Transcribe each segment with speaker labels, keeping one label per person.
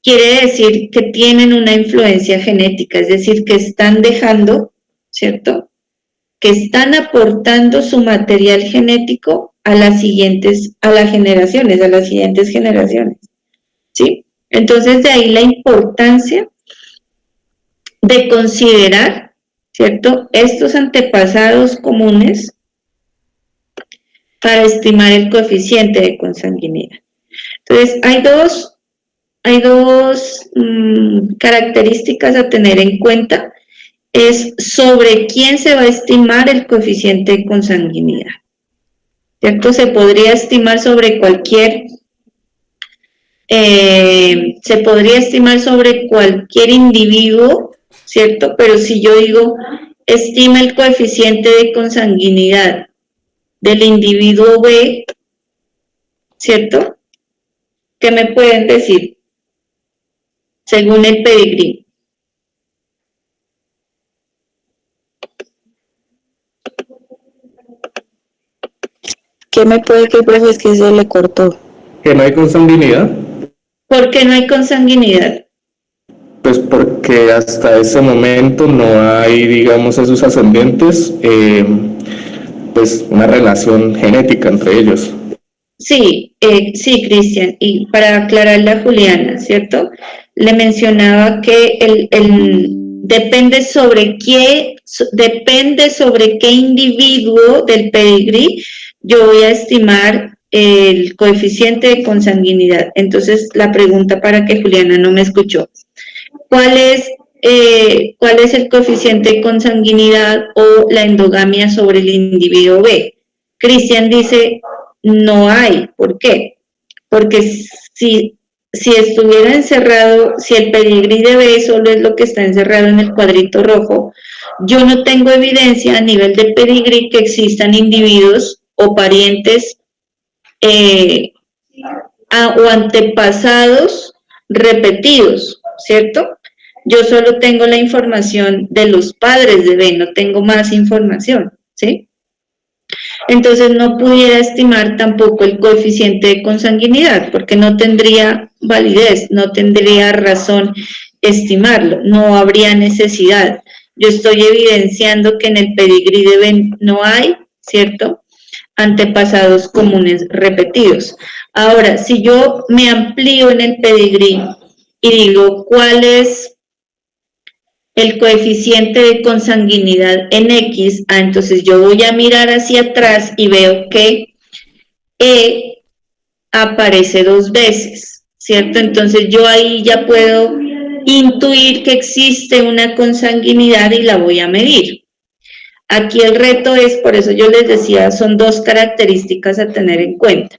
Speaker 1: quiere decir que tienen una influencia genética, es decir, que están dejando, ¿cierto?, que están aportando su material genético a las siguientes generaciones, ¿sí? Entonces, de ahí la importancia de considerar, ¿cierto?, estos antepasados comunes para estimar el coeficiente de consanguinidad. Entonces, hay dos características a tener en cuenta. Es sobre quién se va a estimar el coeficiente de consanguinidad, ¿cierto? Se podría estimar sobre cualquier individuo, ¿cierto? Pero si yo digo, estima el coeficiente de consanguinidad del individuo B, ¿cierto? ¿Qué me pueden decir? Según el pedigrí.
Speaker 2: ¿Qué me puede decir, profe? Es que se le cortó.
Speaker 3: ¿Que no hay consanguinidad?
Speaker 1: ¿Por qué no hay consanguinidad?
Speaker 3: Pues porque hasta ese momento no hay, digamos, esos ascendientes, pues una relación genética entre ellos.
Speaker 1: Sí, Cristian, y para aclararle a Juliana, ¿cierto? Le mencionaba que depende sobre qué individuo del pedigrí yo voy a estimar el coeficiente de consanguinidad. Entonces, la pregunta para que Juliana no me escuchó. ¿Cuál es el coeficiente de consanguinidad o la endogamia sobre el individuo B? Cristian dice, no hay. ¿Por qué? Porque si estuviera encerrado, si el pedigrí de B solo es lo que está encerrado en el cuadrito rojo, yo no tengo evidencia a nivel de pedigrí que existan individuos o parientes o antepasados repetidos, ¿cierto? Yo solo tengo la información de los padres de B, no tengo más información, ¿sí? Entonces no pudiera estimar tampoco el coeficiente de consanguinidad, porque no tendría validez, no tendría razón estimarlo, no habría necesidad. Yo estoy evidenciando que en el pedigrí de B no hay, ¿cierto?, antepasados comunes repetidos. Ahora, si yo me amplío en el pedigrí y digo cuál es el coeficiente de consanguinidad en X, entonces yo voy a mirar hacia atrás y veo que E aparece 2 veces, ¿cierto? Entonces yo ahí ya puedo intuir que existe una consanguinidad y la voy a medir. Aquí el reto es, por eso yo les decía, son 2 características a tener en cuenta.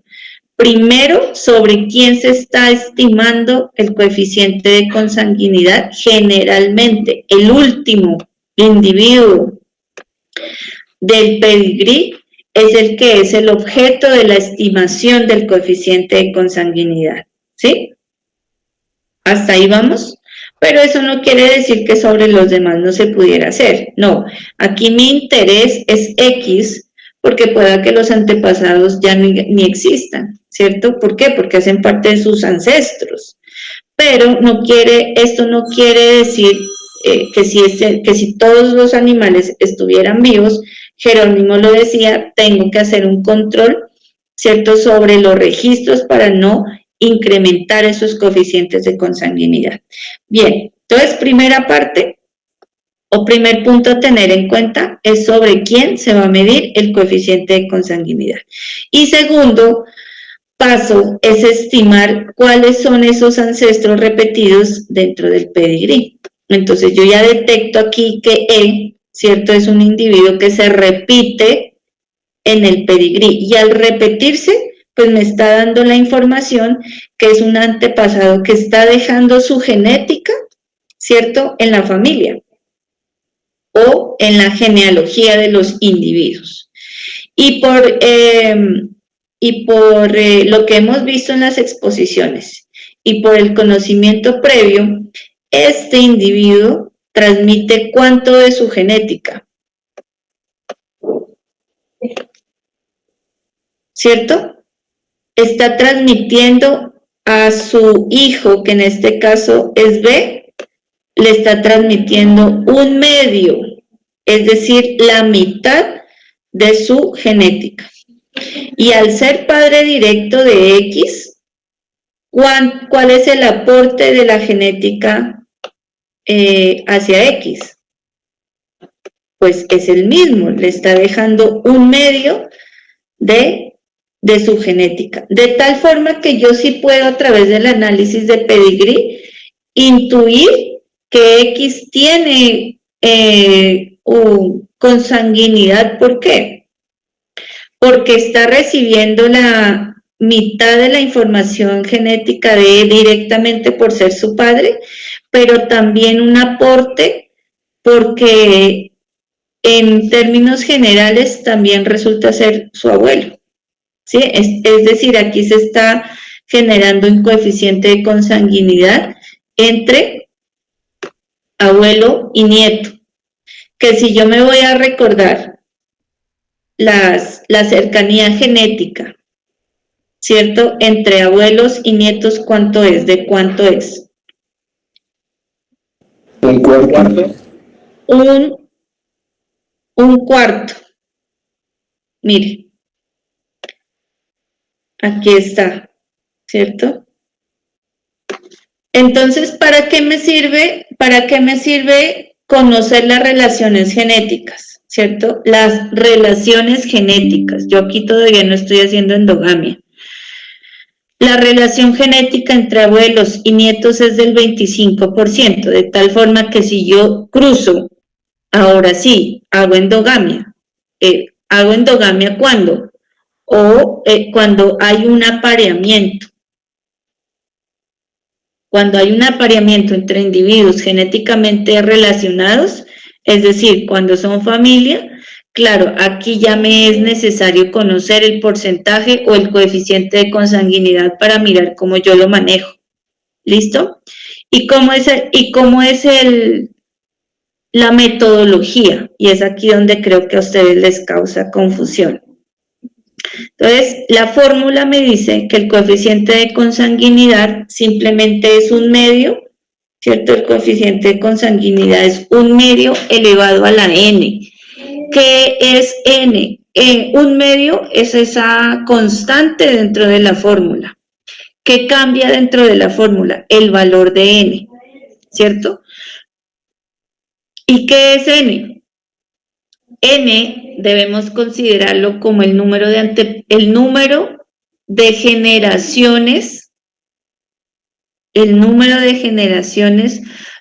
Speaker 1: Primero, sobre quién se está estimando el coeficiente de consanguinidad. Generalmente, el último individuo del pedigrí es el que es el objeto de la estimación del coeficiente de consanguinidad, ¿sí? ¿Hasta ahí vamos? Pero eso no quiere decir que sobre los demás no se pudiera hacer. No, aquí mi interés es X, porque pueda que los antepasados ya ni existan, ¿cierto? ¿Por qué? Porque hacen parte de sus ancestros. Pero esto no quiere decir que si todos los animales estuvieran vivos, Jerónimo lo decía, tengo que hacer un control, ¿cierto?, sobre los registros para no incrementar esos coeficientes de consanguinidad. Bien, entonces primera parte o primer punto a tener en cuenta es sobre quién se va a medir el coeficiente de consanguinidad. Y segundo paso es estimar cuáles son esos ancestros repetidos dentro del pedigrí. Entonces yo ya detecto aquí que E, ¿cierto?, es un individuo que se repite en el pedigrí y al repetirse pues me está dando la información que es un antepasado que está dejando su genética, ¿cierto?, en la familia o en la genealogía de los individuos. Y por lo que hemos visto en las exposiciones y por el conocimiento previo, este individuo transmite cuánto de su genética, ¿cierto? Está transmitiendo a su hijo, que en este caso es B, le está transmitiendo un medio, es decir, la mitad de su genética. Y al ser padre directo de X, ¿cuál es el aporte de la genética hacia X? Pues es el mismo, le está dejando un medio de su genética. De tal forma que yo sí puedo, a través del análisis de pedigrí, intuir que X tiene consanguinidad. ¿Por qué? Porque está recibiendo la mitad de la información genética de él directamente por ser su padre, pero también un aporte porque en términos generales también resulta ser su abuelo. ¿Sí? Es decir, aquí se está generando un coeficiente de consanguinidad entre abuelo y nieto, que si yo me voy a recordar la cercanía genética, ¿cierto? Entre abuelos y nietos, ¿cuánto es? ¿De cuánto es?
Speaker 3: Un cuarto.
Speaker 1: Un cuarto. Mire. Aquí está, ¿cierto? Entonces, ¿para qué me sirve? ¿Para qué me sirve conocer las relaciones genéticas? ¿Cierto? Las relaciones genéticas. Yo aquí todavía no estoy haciendo endogamia. La relación genética entre abuelos y nietos es del 25%, de tal forma que si yo cruzo, ahora sí, hago endogamia. ¿Hago endogamia cuándo? O cuando hay un apareamiento. Cuando hay un apareamiento entre individuos genéticamente relacionados, es decir, cuando son familia, claro, aquí ya me es necesario conocer el porcentaje o el coeficiente de consanguinidad para mirar cómo yo lo manejo. ¿Listo? ¿Y cómo es la metodología? Y es aquí donde creo que a ustedes les causa confusión. Entonces, la fórmula me dice que el coeficiente de consanguinidad simplemente es un medio, ¿cierto? El coeficiente de consanguinidad es un medio elevado a la n. ¿Qué es n? Un medio es esa constante dentro de la fórmula. ¿Qué cambia dentro de la fórmula? El valor de n, ¿cierto? ¿Y qué es n? N debemos considerarlo como el número de generaciones,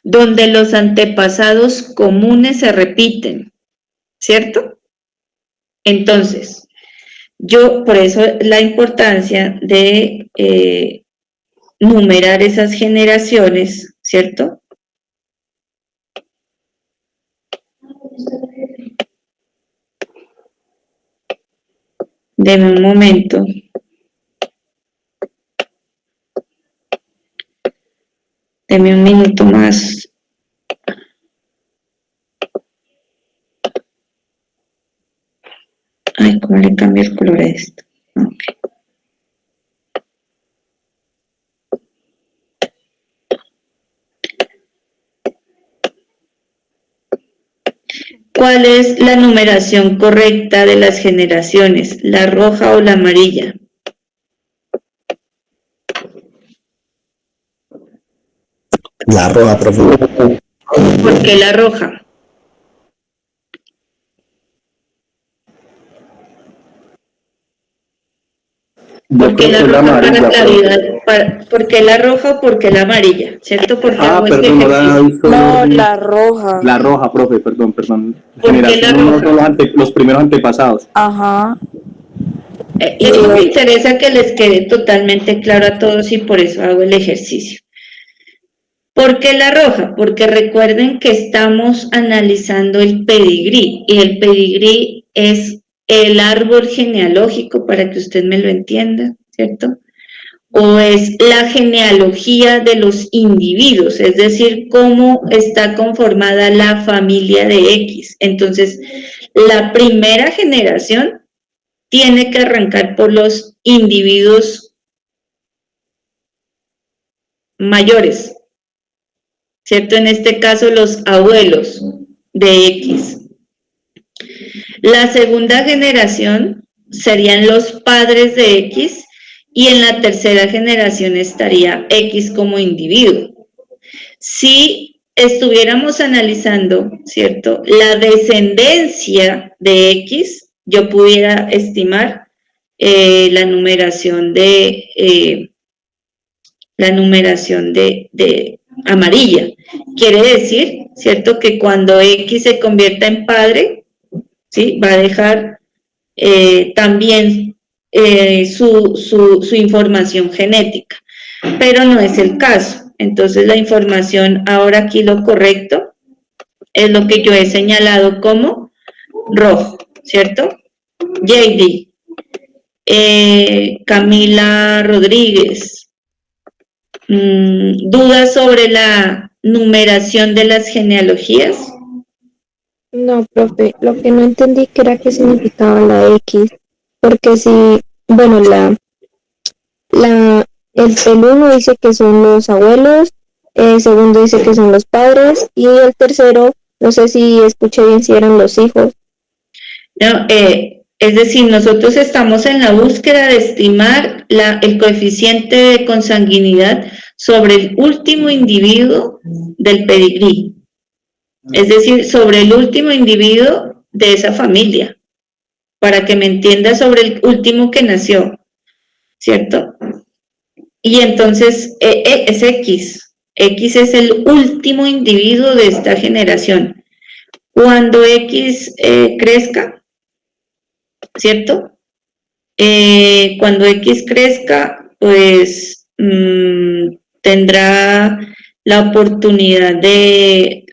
Speaker 1: donde los antepasados comunes se repiten, ¿cierto? Entonces, por eso la importancia de numerar esas generaciones, ¿cierto? Deme un momento. Deme un minuto más. Ay, ¿cómo le cambio el color a esto? Okay. ¿Cuál es la numeración correcta de las generaciones? ¿La roja o la amarilla?
Speaker 4: La roja, profe.
Speaker 1: ¿Por qué la roja? ¿Por qué la roja para claridad? ¿Por qué la roja o por qué la amarilla? ¿Cierto? Porque
Speaker 4: perdón,
Speaker 2: no, la roja.
Speaker 4: La roja, profe, perdón.
Speaker 1: ¿Por qué la roja?
Speaker 4: Son los primeros antepasados.
Speaker 2: Ajá.
Speaker 1: Eso me interesa que les quede totalmente claro a todos y por eso hago el ejercicio. ¿Por qué la roja? Porque recuerden que estamos analizando el pedigrí y el pedigrí es el árbol genealógico, para que usted me lo entienda, ¿cierto? O es la genealogía de los individuos, es decir, cómo está conformada la familia de X. Entonces, la primera generación tiene que arrancar por los individuos mayores, ¿cierto? En este caso, los abuelos de X. La segunda generación serían los padres de X y en la tercera generación estaría X como individuo. Si estuviéramos analizando, ¿cierto?, la descendencia de X, yo pudiera estimar la numeración de amarilla. Quiere decir, ¿cierto?, que cuando X se convierta en padre, ¿sí?, va a dejar también su información genética, pero no es el caso. Entonces la información, ahora aquí lo correcto, es lo que yo he señalado como rojo, ¿cierto? JD, Camila Rodríguez, ¿dudas sobre la numeración de las genealogías?
Speaker 5: No, profe, lo que no entendí que era qué significaba la X, porque si, bueno, el uno dice que son los abuelos, el segundo dice que son los padres, y el tercero, no sé si escuché bien si eran los hijos.
Speaker 1: No, es decir, nosotros estamos en la búsqueda de estimar el coeficiente de consanguinidad sobre el último individuo del pedigrí. Es decir, sobre el último individuo de esa familia, para que me entienda, sobre el último que nació, ¿cierto? Y entonces es X. X es el último individuo de esta generación. Cuando X crezca, ¿cierto? Cuando X crezca, pues tendrá la oportunidad de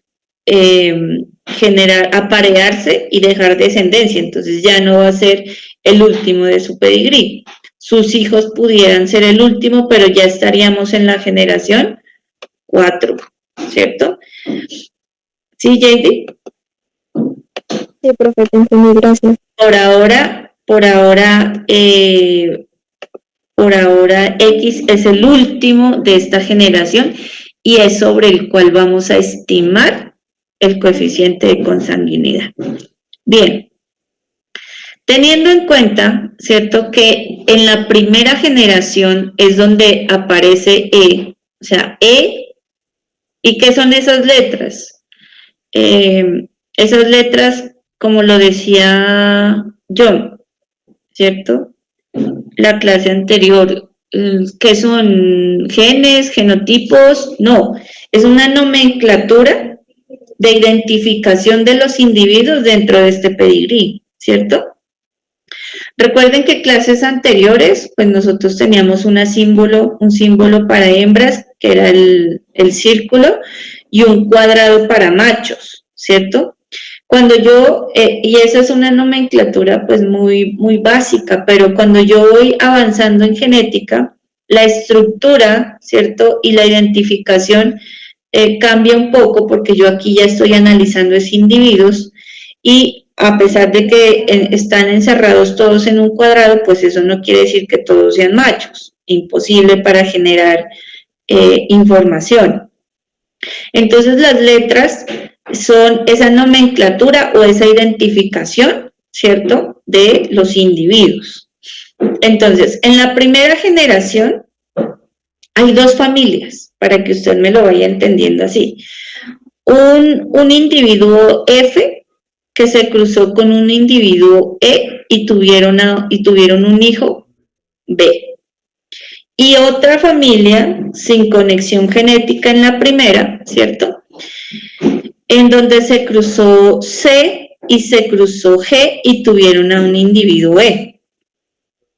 Speaker 1: aparearse y dejar descendencia, entonces ya no va a ser el último de su pedigrí. Sus hijos pudieran ser el último, pero ya estaríamos en la generación 4, ¿cierto? ¿Sí, JD?
Speaker 5: Sí, profe, te entendí, gracias.
Speaker 1: Por ahora X es el último de esta generación y es sobre el cual vamos a estimar el coeficiente de consanguinidad. Bien, teniendo en cuenta, ¿cierto?, que en la primera generación es donde aparece E, o sea, E, ¿y qué son esas letras? Esas letras, como lo decía John, ¿cierto?, la clase anterior, ¿qué son? ¿Genes, genotipos? No, es una nomenclatura de identificación de los individuos dentro de este pedigrí, ¿cierto? Recuerden que clases anteriores, pues nosotros teníamos un símbolo para hembras, que era el círculo, y un cuadrado para machos, ¿cierto? Cuando y esa es una nomenclatura pues muy, muy básica, pero cuando yo voy avanzando en genética, la estructura, ¿cierto?, y la identificación cambia un poco, porque yo aquí ya estoy analizando esos individuos y a pesar de que están encerrados todos en un cuadrado, pues eso no quiere decir que todos sean machos, imposible para generar información. Entonces las letras son esa nomenclatura o esa identificación, ¿cierto?, de los individuos. Entonces, en la primera generación hay dos familias, para que usted me lo vaya entendiendo así. Un individuo F que se cruzó con un individuo E y tuvieron un hijo B. Y otra familia sin conexión genética en la primera, ¿cierto?, en donde se cruzó C y se cruzó G y tuvieron a un individuo E.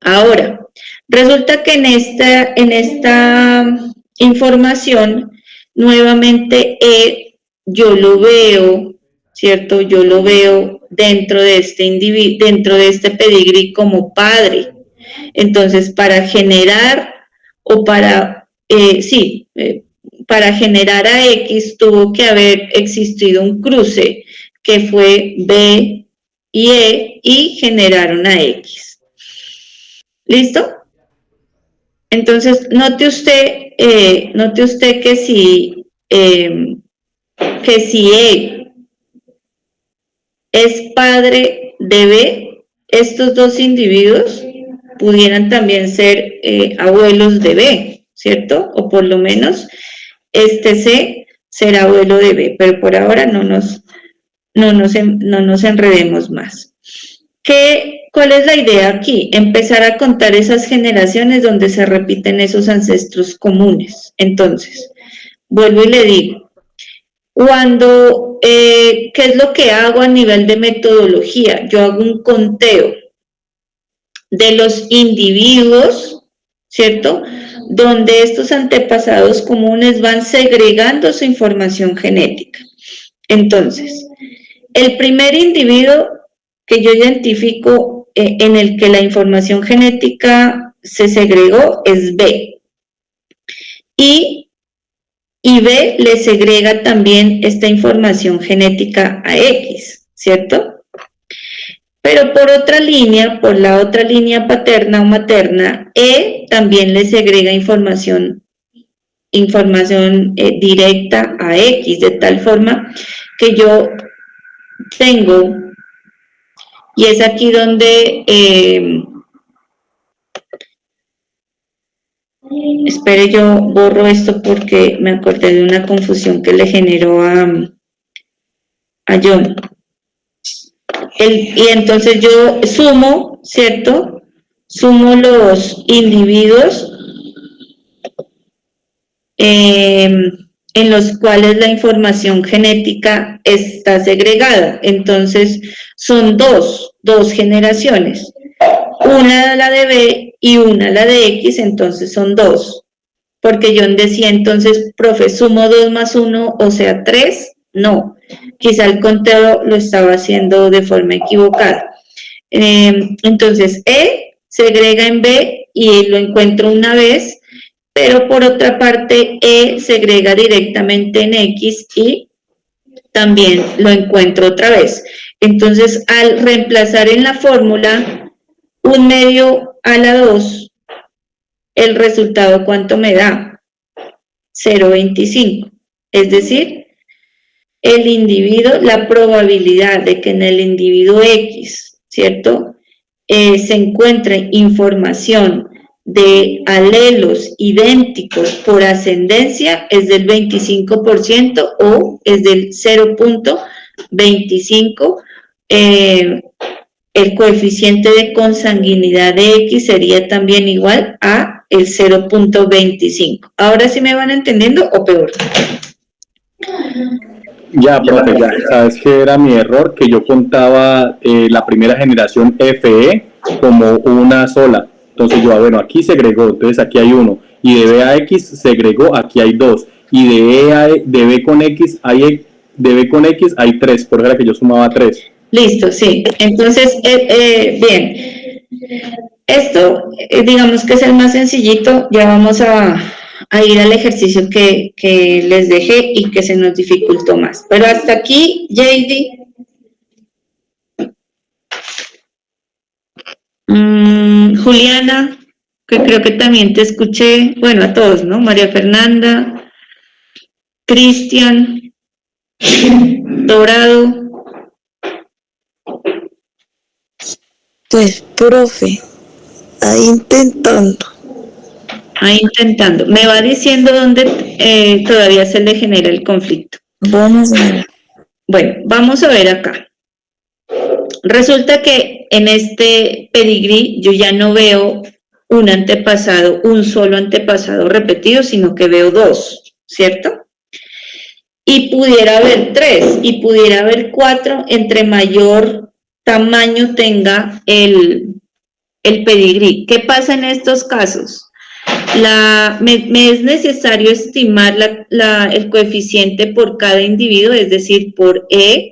Speaker 1: Ahora, resulta que en esta información, nuevamente E, yo lo veo, ¿cierto? Yo lo veo dentro de este pedigrí como padre. Entonces, para generar para generar a X tuvo que haber existido un cruce que fue B y E y generaron a X. ¿Listo? Entonces, note usted que si E es padre de B, estos dos individuos pudieran también ser abuelos de B, ¿cierto? O por lo menos este C será abuelo de B, pero por ahora no nos enredemos más. ¿Cuál es la idea aquí? Empezar a contar esas generaciones donde se repiten esos ancestros comunes. Entonces, vuelvo y le digo, ¿qué es lo que hago a nivel de metodología? Yo hago un conteo de los individuos, ¿cierto? Donde estos antepasados comunes van segregando su información genética. Entonces, el primer individuo que yo identifico en el que la información genética se segregó es B. Y B le segrega también esta información genética a X, ¿cierto? Pero por otra línea, por la otra línea paterna o materna, E también le segrega información directa a X, de tal forma que yo tengo, y es aquí donde, espere, yo borro esto porque me acordé de una confusión que le generó a John. Y entonces yo sumo, ¿cierto? Sumo los individuos en los cuales la información genética está segregada. Entonces, son dos generaciones. Una la de B y una la de X, entonces son dos. Porque John decía entonces, profe, sumo 2 más 1, o sea, 3. No, quizá el conteo lo estaba haciendo de forma equivocada. Entonces, E segrega en B y lo encuentro una vez, pero por otra parte, E segrega directamente en X y también lo encuentro otra vez. Entonces, al reemplazar en la fórmula 1/2 a la 2, el resultado, ¿cuánto me da? 0,25. Es decir, el individuo, la probabilidad de que en el individuo X, ¿cierto?, se encuentre información de alelos idénticos por ascendencia es del 25% o es del 0.25. El coeficiente de consanguinidad de X sería también igual a el 0.25. ¿Ahora sí me van entendiendo o peor?
Speaker 4: Ya, profe, ya. Sabes que era mi error, que yo contaba la primera generación FE como una sola. Entonces yo, bueno, aquí se agregó, entonces aquí hay uno. Y de B a X se agregó, aquí hay 2. Y de B con X hay 3, por eso era que yo sumaba 3.
Speaker 1: Listo, sí. Entonces, bien. Esto, digamos que es el más sencillito. Ya vamos a ir al ejercicio que les dejé y que se nos dificultó más. Pero hasta aquí, JD. Juliana, que creo que también te escuché. Bueno, a todos, ¿no? María Fernanda, Cristian, Dorado.
Speaker 2: Pues, profe, ahí intentando.
Speaker 1: Me va diciendo dónde todavía se le genera el conflicto.
Speaker 2: Vamos a ver.
Speaker 1: Bueno, vamos a ver acá. Resulta que en este pedigrí yo ya no veo un solo antepasado repetido, sino que veo 2, ¿cierto? Y pudiera haber 3, y pudiera haber 4, entre mayor tamaño tenga el pedigrí. ¿Qué pasa en estos casos? Me es necesario estimar el coeficiente por cada individuo, es decir, por E,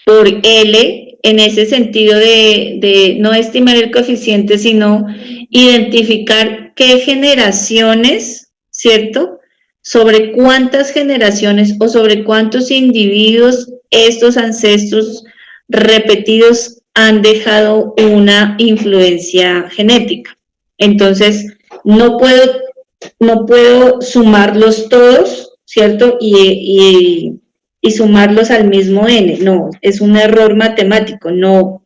Speaker 1: por L, en ese sentido de no estimar el coeficiente, sino identificar qué generaciones, ¿cierto?, sobre cuántas generaciones o sobre cuántos individuos estos ancestros repetidos han dejado una influencia genética. Entonces, no puedo sumarlos todos, ¿cierto? Y sumarlos al mismo n. No, es un error matemático, no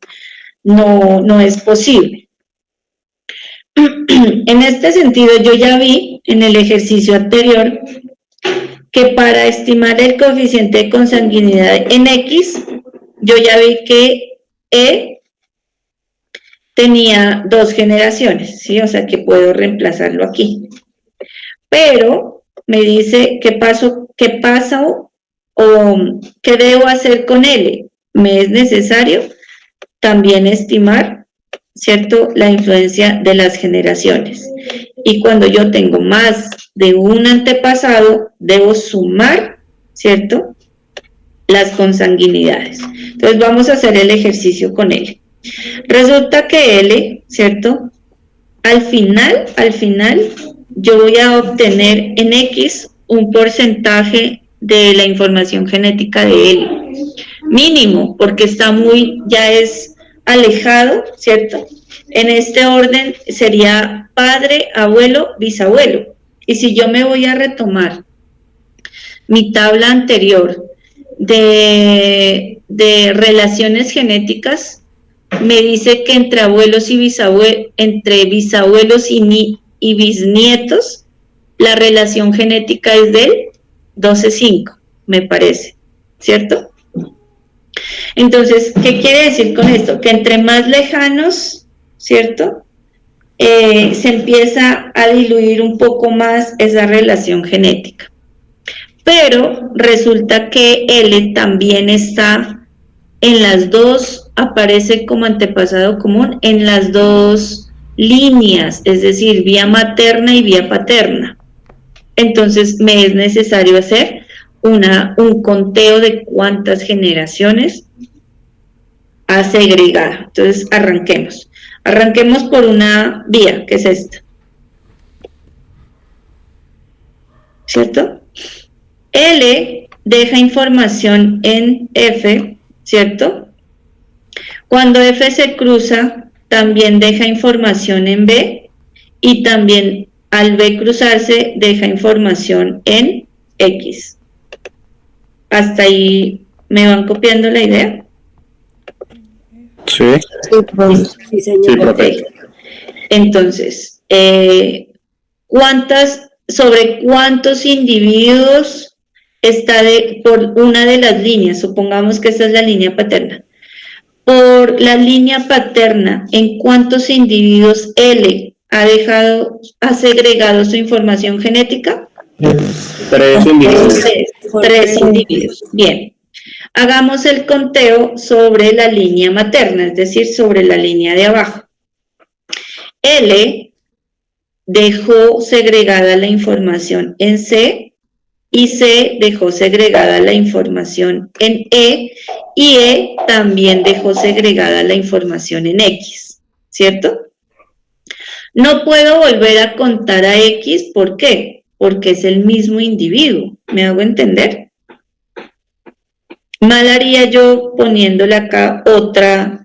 Speaker 1: es posible. En este sentido, yo ya vi en el ejercicio anterior que para estimar el coeficiente de consanguinidad en X, yo ya vi que E tenía 2 generaciones, ¿sí? O sea que puedo reemplazarlo aquí. Pero me dice qué pasa o qué debo hacer con L. Me es necesario también estimar, ¿cierto?, la influencia de las generaciones. Y cuando yo tengo más de un antepasado, debo sumar, ¿cierto?, las consanguinidades. Entonces vamos a hacer el ejercicio con L. Resulta que L, ¿cierto?, al final, yo voy a obtener en X un porcentaje de la información genética de L. Mínimo, porque ya es alejado, ¿cierto? En este orden sería padre, abuelo, bisabuelo. Y si yo me voy a retomar mi tabla anterior de relaciones genéticas, me dice que entre abuelos y bisabuelos y bisnietos, la relación genética es del 12,5, me parece, ¿cierto? Entonces, ¿qué quiere decir con esto? Que entre más lejanos, ¿cierto?, se empieza a diluir un poco más esa relación genética. Pero resulta que L también está en las dos, aparece como antepasado común en las dos líneas, es decir, vía materna y vía paterna. Entonces me es necesario hacer un conteo de cuántas generaciones ha segregado. Entonces arranquemos. Arranquemos por una vía, que es esta. ¿Cierto? L deja información en F, ¿cierto? Cuando F se cruza, también deja información en B y también al B cruzarse deja información en X. ¿Hasta ahí me van copiando la idea?
Speaker 4: Sí.
Speaker 2: Sí, señor.
Speaker 4: Sí, profe.
Speaker 1: Entonces, sobre cuántos individuos está por una de las líneas? Supongamos que esta es la línea paterna. Por la línea paterna, ¿en cuántos individuos L ha segregado su información genética?
Speaker 4: 3 individuos.
Speaker 1: Tres individuos. Bien. Hagamos el conteo sobre la línea materna, es decir, sobre la línea de abajo. L dejó segregada la información en C y C dejó segregada la información en E y E también dejó segregada la información en X, ¿cierto? No puedo volver a contar a X, ¿por qué? Porque es el mismo individuo, ¿me hago entender? Mal haría yo poniéndole acá otro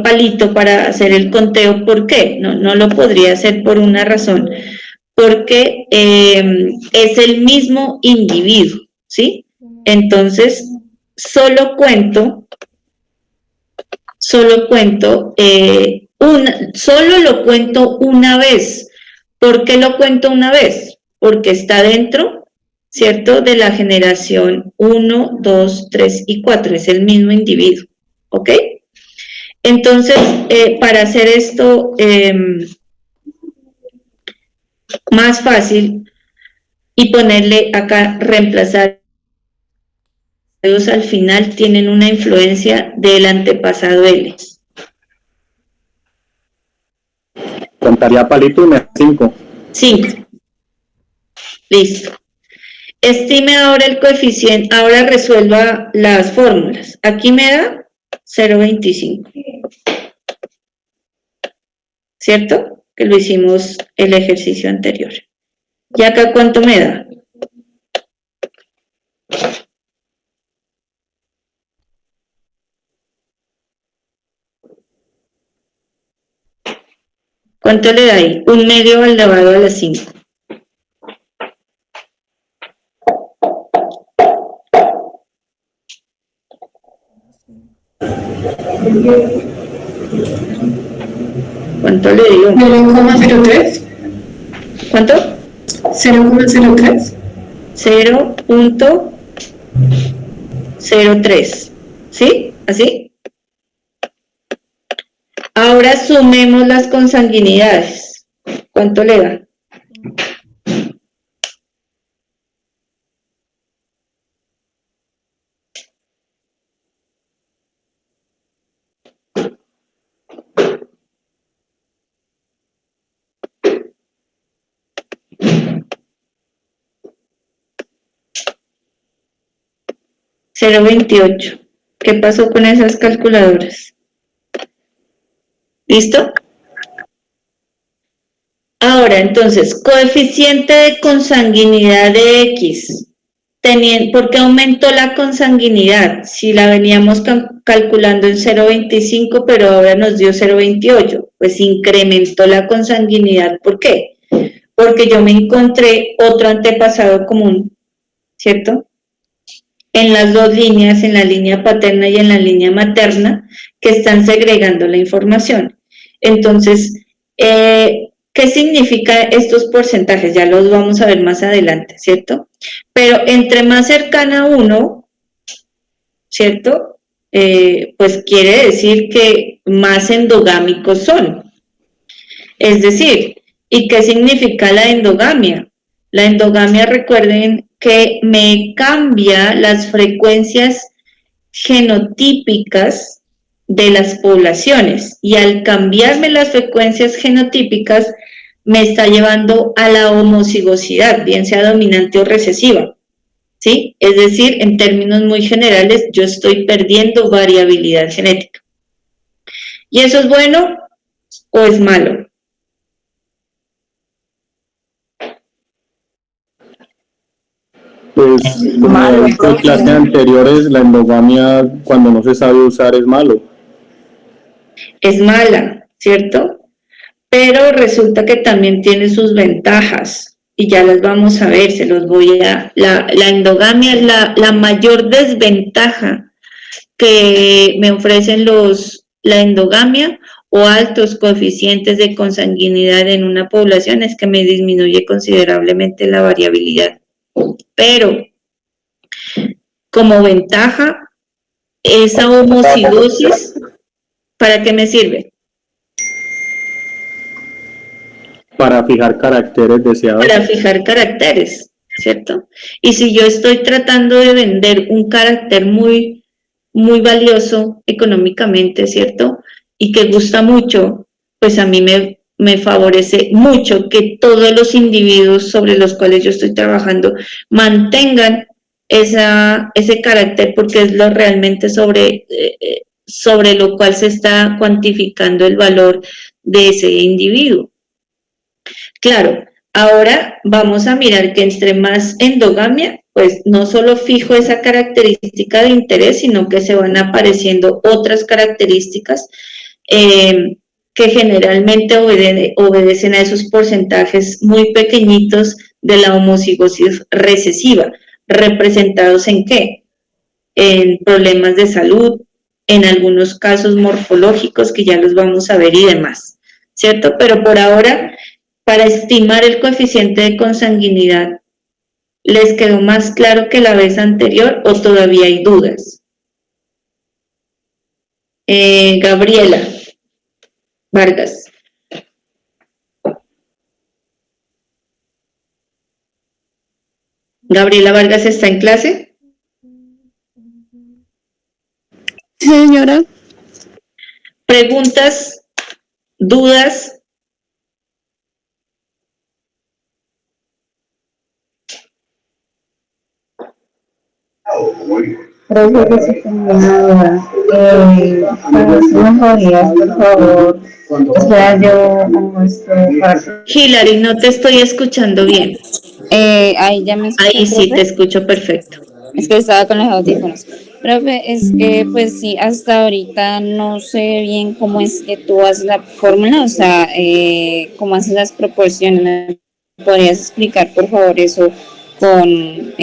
Speaker 1: palito para hacer el conteo. ¿Por qué? No lo podría hacer por una razón. Porque es el mismo individuo, ¿sí? Entonces, solo lo cuento una vez. ¿Por qué lo cuento una vez? Porque está dentro, ¿cierto?, de la generación 1, 2, 3 y 4, es el mismo individuo, ¿ok? Entonces, para hacer esto más fácil y ponerle acá, reemplazar al final, tienen una influencia del antepasado L.
Speaker 4: Contaría palito y me da 5.
Speaker 1: 5. Listo. Estime ahora el coeficiente, ahora resuelva las fórmulas. Aquí me da 0,25. ¿Cierto? Que lo hicimos el ejercicio anterior. ¿Y acá cuánto me da? ¿Cuánto le da ahí? 1/2 elevado a la 5. ¿Cuánto le dio?
Speaker 6: 0,03.
Speaker 1: ¿Cuánto?
Speaker 6: 0,03.
Speaker 1: 0.03. ¿Sí? ¿Así? Ahora sumemos las consanguinidades. ¿Cuánto le da? $0.28. ¿Qué pasó con esas calculadoras? ¿Listo? Ahora, entonces, coeficiente de consanguinidad de X. ¿Por qué aumentó la consanguinidad? Si la veníamos calculando en 0.25, pero ahora nos dio 0.28. Pues incrementó la consanguinidad. ¿Por qué? Porque yo me encontré otro antepasado común, ¿cierto? En las dos líneas, en la línea paterna y en la línea materna, que están segregando la información. Entonces, ¿qué significa estos porcentajes? Ya los vamos a ver más adelante, ¿cierto? Pero entre más cercana a 1, ¿cierto? Pues quiere decir que más endogámicos son. Es decir, ¿y qué significa la endogamia? La endogamia, recuerden que me cambia las frecuencias genotípicas de las poblaciones, y al cambiarme las frecuencias genotípicas me está llevando a la homocigosidad, bien sea dominante o recesiva, ¿sí? Es decir, en términos muy generales, yo estoy perdiendo variabilidad genética. ¿Y eso es bueno o es malo?
Speaker 4: Pues, como he visto en clases anteriores, la endogamia, cuando no se sabe usar, es malo.
Speaker 1: Es mala, ¿cierto? Pero resulta que también tiene sus ventajas, y ya las vamos a ver, se los voy a... La endogamia es la mayor desventaja que me ofrecen la endogamia o altos coeficientes de consanguinidad en una población, es que me disminuye considerablemente la variabilidad. Pero, como ventaja, esa homocigosis, ¿para qué me sirve?
Speaker 4: Para fijar caracteres deseados.
Speaker 1: Para fijar caracteres, ¿cierto? Y si yo estoy tratando de vender un carácter muy, muy valioso económicamente, ¿cierto? Y que gusta mucho, pues a mí me favorece mucho que todos los individuos sobre los cuales yo estoy trabajando mantengan ese carácter, porque es lo realmente sobre lo cual se está cuantificando el valor de ese individuo. Claro, ahora vamos a mirar que entre más endogamia, pues no solo fijo esa característica de interés, sino que se van apareciendo otras características que generalmente obedecen a esos porcentajes muy pequeñitos de la homocigosis recesiva. ¿Representados en qué? En problemas de salud, en algunos casos morfológicos que ya los vamos a ver y demás, ¿cierto? Pero por ahora, para estimar el coeficiente de consanguinidad, ¿les quedó más claro que la vez anterior o todavía hay dudas? Gabriela Vargas. ¿Gabriela Vargas está en clase?
Speaker 2: Señora.
Speaker 1: ¿Preguntas? ¿Dudas?
Speaker 7: Profe, que sí tengo una duda. Para su mejoría, por favor. O sea,
Speaker 1: Hilary, no te estoy escuchando bien.
Speaker 7: Ahí ya me escucho.
Speaker 1: Ahí sí te escucho perfecto.
Speaker 7: Es que estaba con los audífonos.
Speaker 8: Profe, es que pues sí, hasta ahorita no sé bien cómo es que tú haces la fórmula, o sea, cómo haces las proporciones. ¿Me podrías explicar, por favor, eso con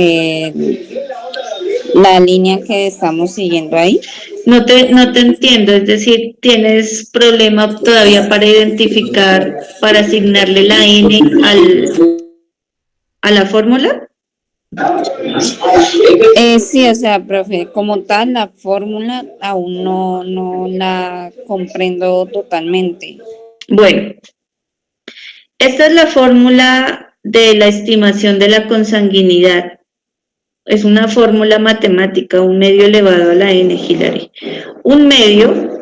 Speaker 8: la línea que estamos siguiendo ahí?
Speaker 1: No te entiendo, es decir, ¿tienes problema todavía para identificar, para asignarle la n a la fórmula?
Speaker 8: Sí, o sea, profe, como tal, la fórmula aún no la comprendo totalmente.
Speaker 1: Bueno, esta es la fórmula de la estimación de la consanguinidad. Es una fórmula matemática, 1 medio elevado a la n, Hilary. Un medio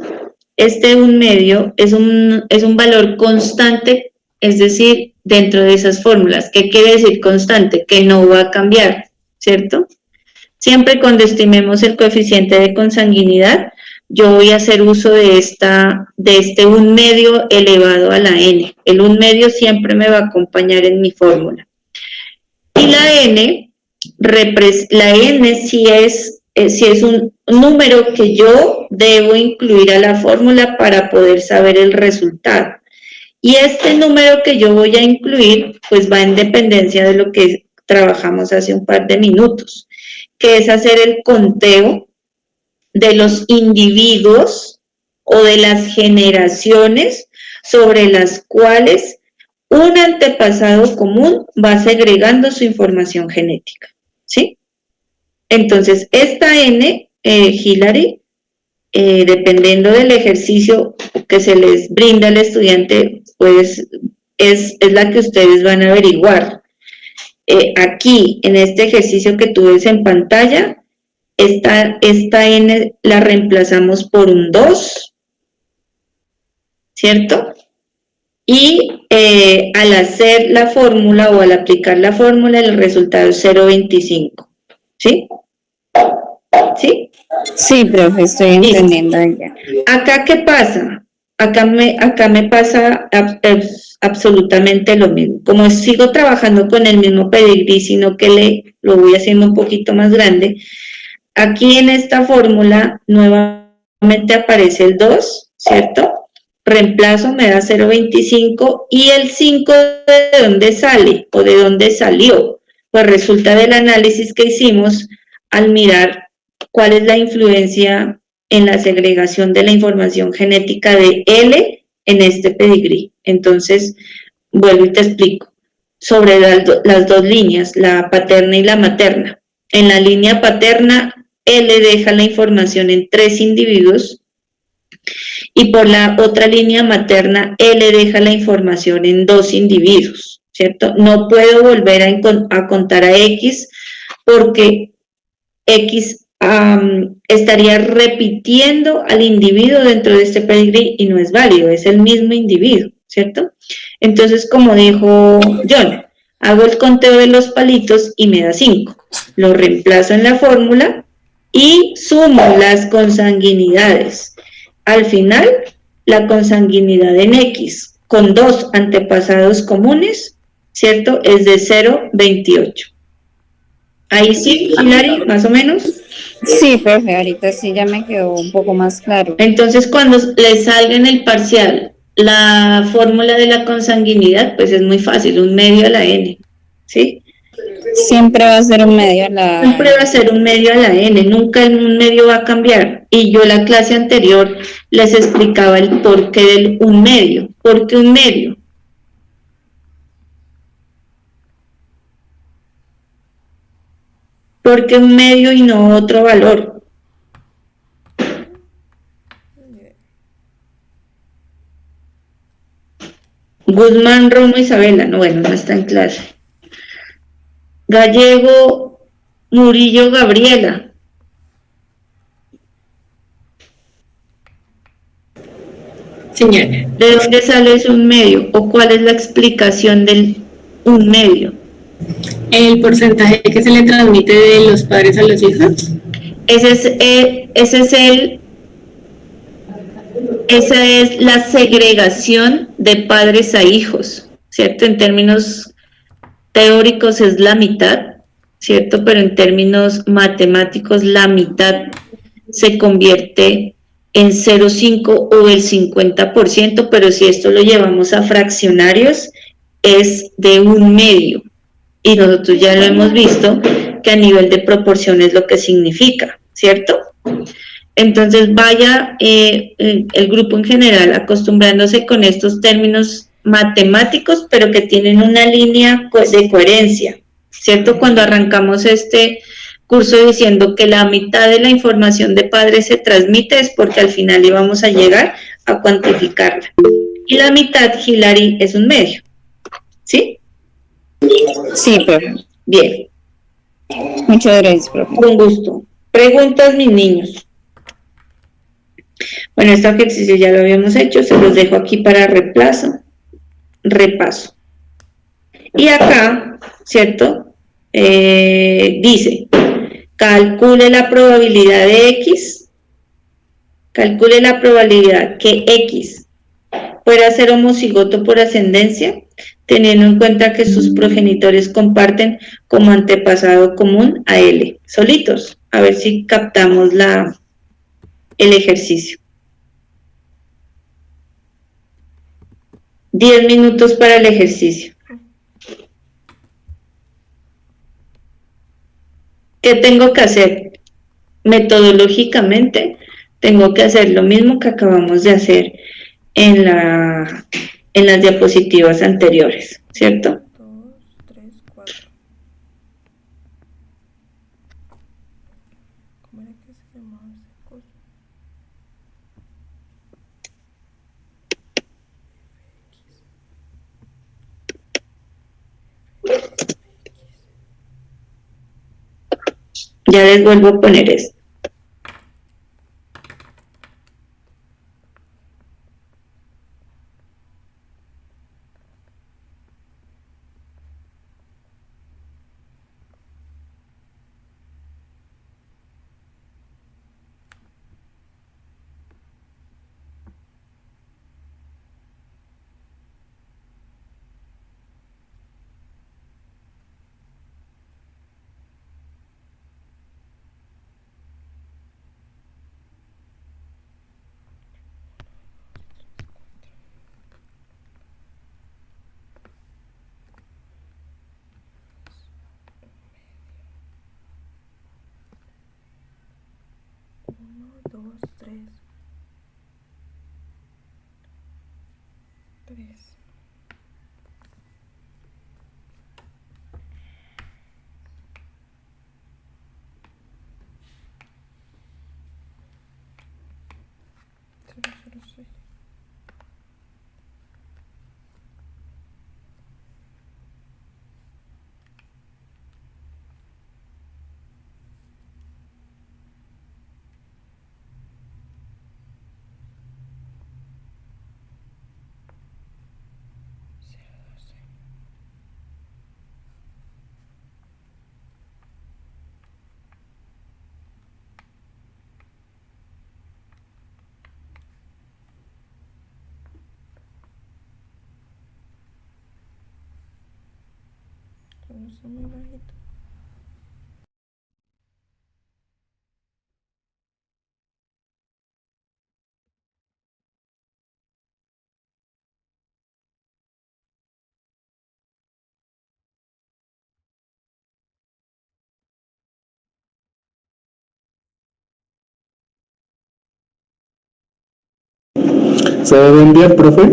Speaker 1: es un valor constante, es decir, dentro de esas fórmulas. ¿Qué quiere decir constante? Que no va a cambiar, ¿cierto? Siempre cuando estimemos el coeficiente de consanguinidad, yo voy a hacer uso de este 1 medio elevado a la n. El 1 medio siempre me va a acompañar en mi fórmula. Y la n sí es un número que yo debo incluir a la fórmula para poder saber el resultado. Y este número que yo voy a incluir, pues va en dependencia de lo que trabajamos hace un par de minutos, que es hacer el conteo de los individuos o de las generaciones sobre las cuales un antepasado común va segregando su información genética, ¿sí? Entonces, esta N, Hilary, dependiendo del ejercicio que se les brinda al estudiante, pues es la que ustedes van a averiguar. Aquí, en este ejercicio que tú ves en pantalla, esta N la reemplazamos por un 2, ¿cierto? Y al hacer la fórmula o al aplicar la fórmula, el resultado es 0.25, ¿sí? ¿Sí?
Speaker 8: Sí, profe, estoy entendiendo ya.
Speaker 1: ¿Acá qué pasa? Acá me pasa absolutamente lo mismo. Como sigo trabajando con el mismo pedigrí, sino que lo voy haciendo un poquito más grande, aquí en esta fórmula nuevamente aparece el 2, ¿cierto? Reemplazo, me da 0.25 y el 5 ¿de dónde sale o de dónde salió? Pues resulta del análisis que hicimos al mirar cuál es la influencia en la segregación de la información genética de L en este pedigrí. Entonces, vuelvo y te explico. Sobre las dos líneas, la paterna y la materna. En la línea paterna, L deja la información en 3 individuos y por la otra línea materna, L deja la información en 2 individuos, ¿cierto? No puedo volver a contar a X porque X estaría repitiendo al individuo dentro de este pedigrí y no es válido, es el mismo individuo, ¿cierto? Entonces, como dijo John, hago el conteo de los palitos y me da 5. Lo reemplazo en la fórmula y sumo las consanguinidades. Al final, la consanguinidad en X con 2 antepasados comunes, ¿cierto? Es de 0.28. Ahí sí, Hilary, más o menos.
Speaker 8: Sí, profe, ahorita sí ya me quedó un poco más claro.
Speaker 1: Entonces, cuando le salga en el parcial la fórmula de la consanguinidad, pues es muy fácil, 1 medio a la n, ¿sí?
Speaker 8: Siempre va a ser 1 medio a la...
Speaker 1: Siempre va a ser 1 medio a la n, nunca el 1 medio va a cambiar. Y yo la clase anterior les explicaba el porqué del 1 medio. ¿Por qué 1 medio? Porque 1 medio y no otro valor. Guzmán, Romo, Isabela, no, bueno, no está en clase. Gallego, Murillo, Gabriela.
Speaker 6: Señora.
Speaker 1: ¿De dónde sale ese 1 medio? ¿O cuál es la explicación del 1 medio?
Speaker 6: El porcentaje que se le transmite de los padres a los hijos.
Speaker 1: Esa es la segregación de padres a hijos, ¿cierto? En términos teóricos es la mitad, ¿cierto? Pero en términos matemáticos la mitad se convierte en 0,5 o el 50%, pero si esto lo llevamos a fraccionarios, es de 1/2. Y nosotros ya lo hemos visto que a nivel de proporción es lo que significa, ¿cierto? Entonces vaya el grupo en general acostumbrándose con estos términos matemáticos, pero que tienen una línea de coherencia, ¿cierto? Cuando arrancamos este curso diciendo que la mitad de la información de padres se transmite es porque al final íbamos a llegar a cuantificarla. Y la mitad, Hilary, es un medio, ¿sí?
Speaker 8: Sí, profe.
Speaker 1: Bien.
Speaker 8: Muchas gracias, profe.
Speaker 1: Con gusto. Preguntas, mis niños. Bueno, este ejercicio ya lo habíamos hecho, se los dejo aquí para repaso. Y acá, ¿cierto? Dice, calcule la probabilidad de X, calcule la probabilidad que X pueda ser homocigoto por ascendencia, teniendo en cuenta que sus progenitores comparten como antepasado común a L, solitos. A ver si captamos el ejercicio. 10 minutos para el ejercicio. ¿Qué tengo que hacer? Metodológicamente, tengo que hacer lo mismo que acabamos de hacer en las diapositivas anteriores, ¿cierto?
Speaker 9: 2, 3, 4. ¿Cómo era que se llamaba ese coso?
Speaker 1: Ya les vuelvo a poner esto.
Speaker 9: Uno, dos, tres. 3. Cero, cero, 6. Pero está muy bajito.
Speaker 3: ¿Se debe enviar, profe?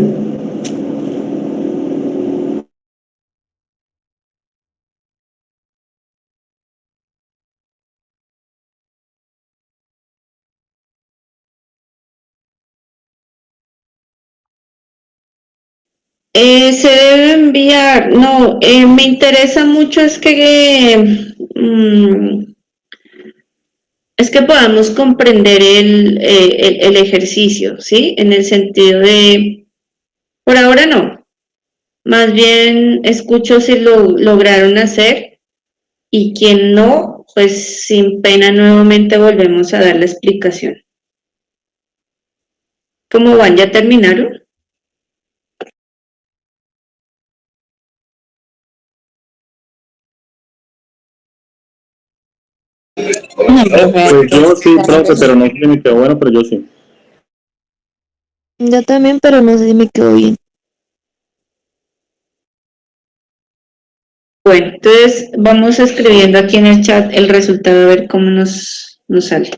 Speaker 1: Se debe enviar, no, me interesa mucho es que podamos comprender el ejercicio, ¿sí? En el sentido de, por ahora no, más bien escucho si lo lograron hacer y quien no, pues sin pena nuevamente volvemos a dar la explicación. ¿Cómo van? ¿Ya terminaron?
Speaker 8: No, profe,
Speaker 4: Pues yo sí,
Speaker 8: está
Speaker 4: profe, pero no sé si me quedó bueno, pero yo sí.
Speaker 5: Yo también, pero no sé si me quedó bien.
Speaker 1: Bueno, entonces vamos escribiendo aquí en el chat el resultado a ver cómo nos sale.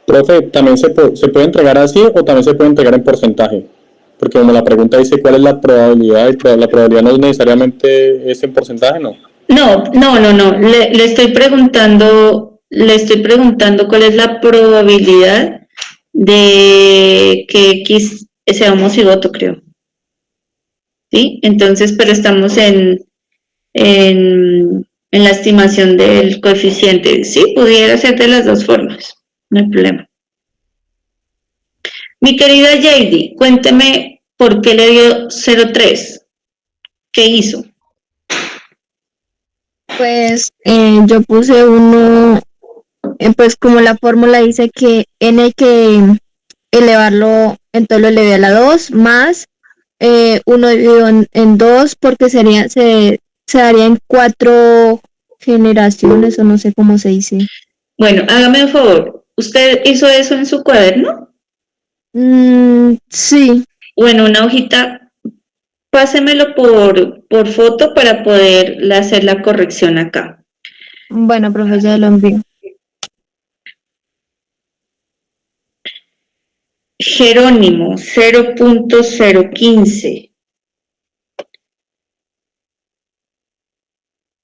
Speaker 4: Profe, ¿también se puede entregar así o también se puede entregar en porcentaje? Porque como la pregunta dice cuál es la probabilidad, y la probabilidad no es necesariamente es en porcentaje, ¿no?
Speaker 1: No. Le estoy preguntando cuál es la probabilidad de que X sea homocigoto, creo. ¿Sí? Entonces, pero estamos en la estimación del coeficiente. Sí, pudiera ser de las dos formas, no hay problema. Mi querida JD, cuénteme por qué le dio 0,3. ¿Qué hizo?
Speaker 5: Pues yo puse uno, pues como la fórmula dice que n hay que elevarlo, entonces lo elevé a la 2 más 1 dividido en 2 porque se daría en 4 generaciones o no sé cómo se dice.
Speaker 1: Bueno, hágame un favor. ¿Usted hizo eso en su cuaderno?
Speaker 5: Sí.
Speaker 1: Bueno, una hojita, pásemelo por foto para poder hacer la corrección acá.
Speaker 5: Bueno, profe, ya lo envío.
Speaker 1: Jerónimo, 0.015.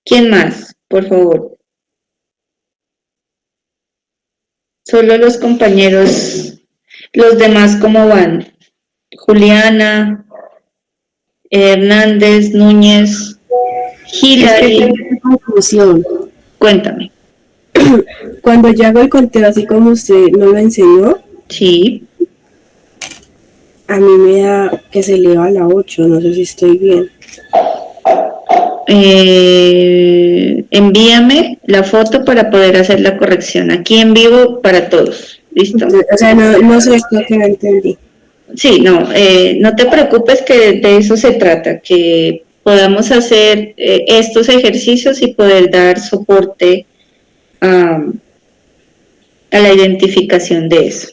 Speaker 1: ¿Quién más, por favor? Solo los compañeros, los demás, ¿cómo van? Juliana, Hernández, Núñez, Hilary.
Speaker 10: Es que tengo una confusión.
Speaker 1: Cuéntame.
Speaker 10: Cuando yo hago el conteo así como usted no lo enseñó,
Speaker 1: sí,
Speaker 10: a mí me da que se eleva a la 8, no sé si estoy bien.
Speaker 1: Envíame la foto para poder hacer la corrección aquí en vivo para todos. ¿Listo?
Speaker 10: O sea, no sé lo que no entendí.
Speaker 1: Sí, no te preocupes que de eso se trata, que podamos hacer estos ejercicios y poder dar soporte a la identificación de eso.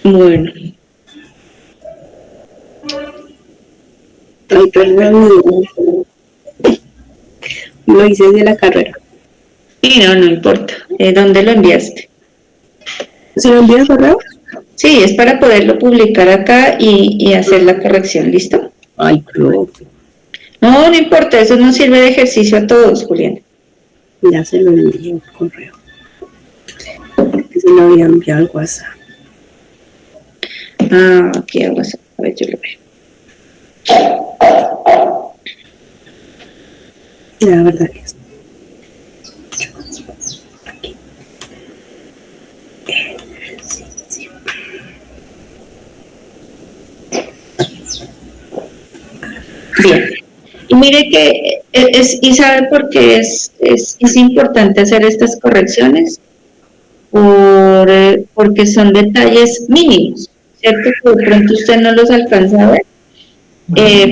Speaker 1: Bueno.
Speaker 10: Ay, perdón. Lo hice de la carrera.
Speaker 1: Sí, no importa. ¿Dónde lo enviaste?
Speaker 10: ¿Se lo envía el correo?
Speaker 1: Sí, es para poderlo publicar acá y hacer la corrección, ¿listo?
Speaker 10: Ay, profe.
Speaker 1: No importa, eso nos sirve de ejercicio a todos, Julián.
Speaker 10: Ya se lo envié el correo. Porque se lo había enviado al WhatsApp.
Speaker 1: Aquí a WhatsApp. A ver, yo lo veo.
Speaker 10: La verdad que es.
Speaker 1: Bien. Y mire que y sabe por qué es importante hacer estas correcciones, porque son detalles mínimos, ¿cierto? Que de pronto usted no los alcanza a ver,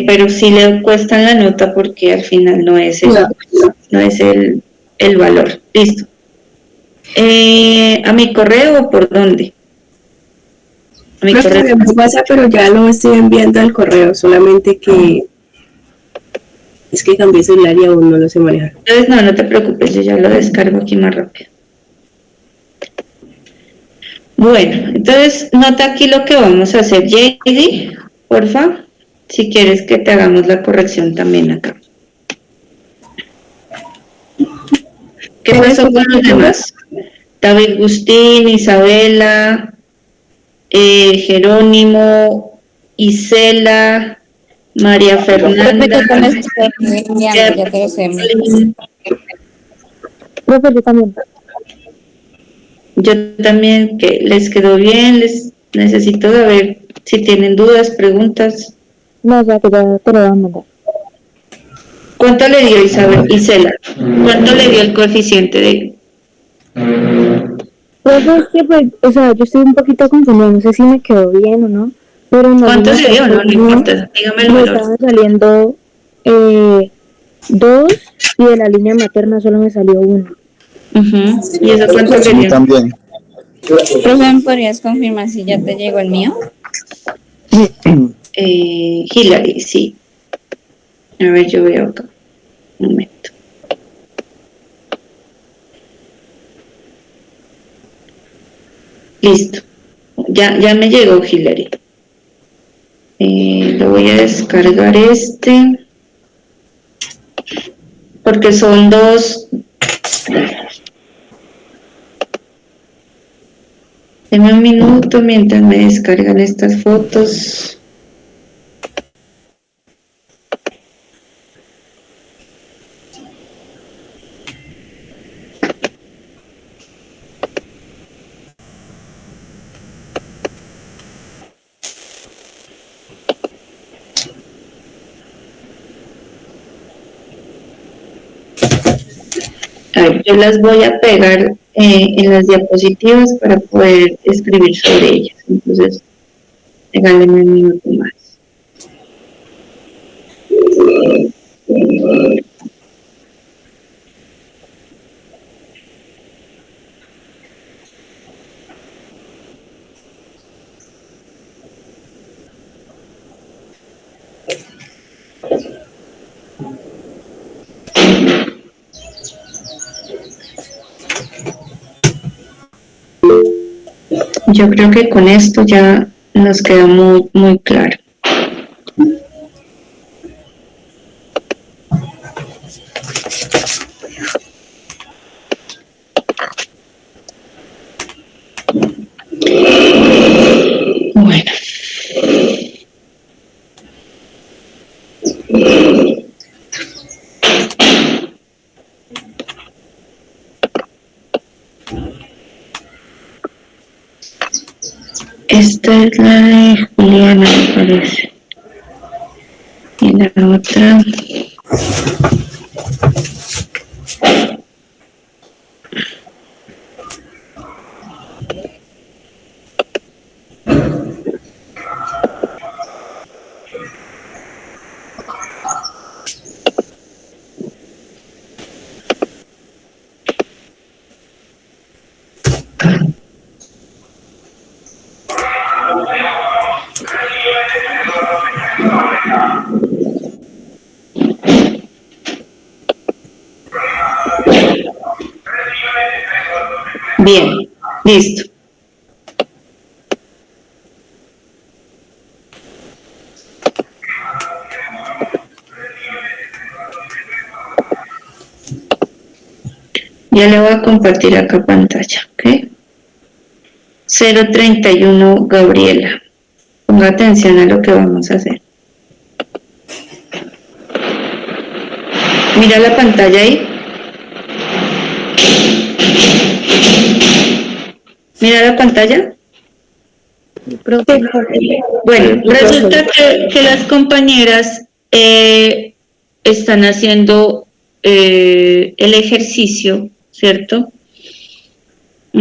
Speaker 1: pero sí le cuestan la nota porque al final no es el valor. Listo. ¿A mi correo o por dónde? A mi correo.
Speaker 10: Me pasa, pero ya lo estoy enviando al correo, solamente que es que cambié celular y aún no lo sé manejar.
Speaker 1: Entonces, no te preocupes, yo ya lo descargo aquí más rápido. Bueno, entonces nota aquí lo que vamos a hacer, JD, porfa, si quieres que te hagamos la corrección también acá. ¿Qué pasó con los demás? David Agustín, Isabela, Jerónimo, Isela, María Fernanda.
Speaker 8: Profe, yo también estoy enviando, ya te lo sé.
Speaker 5: Profe, yo también.
Speaker 1: Yo también, que les quedó bien, les necesito saber si tienen dudas, preguntas.
Speaker 5: No, ya que ya te lo voy a mandar.
Speaker 1: ¿Cuánto le dio Isela? ¿Cuánto le dio el coeficiente de...?
Speaker 5: Profe, es que pues, o sea, yo estoy un poquito confundida, no sé si me quedó bien o no, pero en la
Speaker 1: ¿Cuánto
Speaker 5: línea
Speaker 1: le dio? No, no importa, dígame el
Speaker 5: me
Speaker 1: valor.
Speaker 5: estaban saliendo 2 y de la línea materna solo me salió 1.
Speaker 1: ¿Y eso cuánto le dio?
Speaker 11: También.
Speaker 8: Profe, ¿me podrías confirmar si ya te llegó el mío?
Speaker 1: Hilary, sí. A ver, yo veo acá. Un momento. Listo. Ya me llegó Hilary. Lo voy a descargar porque son dos. Deme un minuto mientras me descargan estas fotos. A ver, yo las voy a pegar en las diapositivas para poder escribir sobre ellas. Entonces, regálenme un minuto más. Yo creo que con esto ya nos queda muy claro. Bueno. Esta es la de Juliana, me parece. Y la otra. Bien, listo. Ya le voy a compartir acá pantalla, ¿ok? 031 Gabriela. Ponga atención a lo que vamos a hacer. Mira la pantalla ahí. Mira la pantalla. Bueno, resulta que las compañeras están haciendo el ejercicio, ¿cierto? Y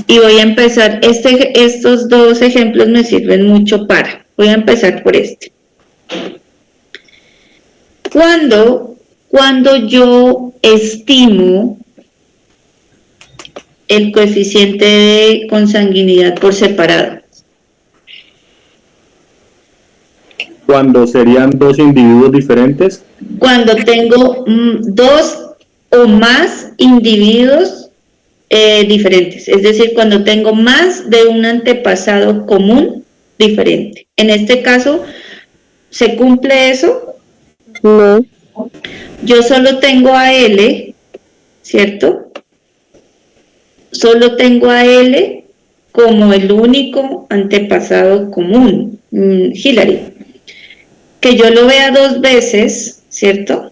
Speaker 1: voy a empezar, estos dos ejemplos me sirven mucho para, voy a empezar por este. Cuando yo estimo el coeficiente de consanguinidad por separado.
Speaker 4: ¿Cuándo serían dos individuos diferentes?
Speaker 1: Cuando tengo dos o más individuos diferentes, es decir, cuando tengo más de un antepasado común diferente. En este caso, ¿se cumple eso?
Speaker 5: No.
Speaker 1: Yo solo tengo a L, ¿cierto? Solo tengo a L como el único antepasado común, Hilary. Que yo lo vea 2 veces, ¿cierto?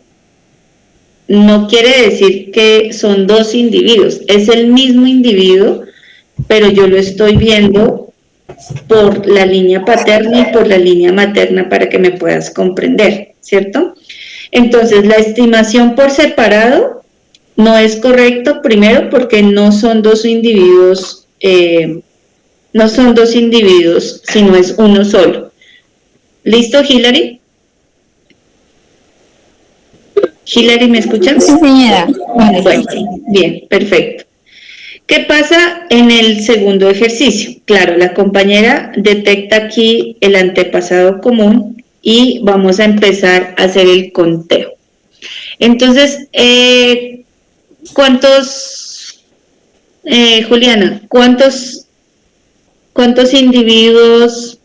Speaker 1: No quiere decir que son 2 individuos, es el mismo individuo, pero yo lo estoy viendo por la línea paterna y por la línea materna para que me puedas comprender, ¿cierto? Entonces, la estimación por separado no es correcto, primero porque no son 2 individuos, sino es uno solo. ¿Listo, Hilary? Hilary, ¿me escuchan?
Speaker 8: Sí, señora. Vale.
Speaker 1: Bueno, bien, perfecto. ¿Qué pasa en el segundo ejercicio? Claro, la compañera detecta aquí el antepasado común y vamos a empezar a hacer el conteo. Entonces, Juliana, ¿cuántos individuos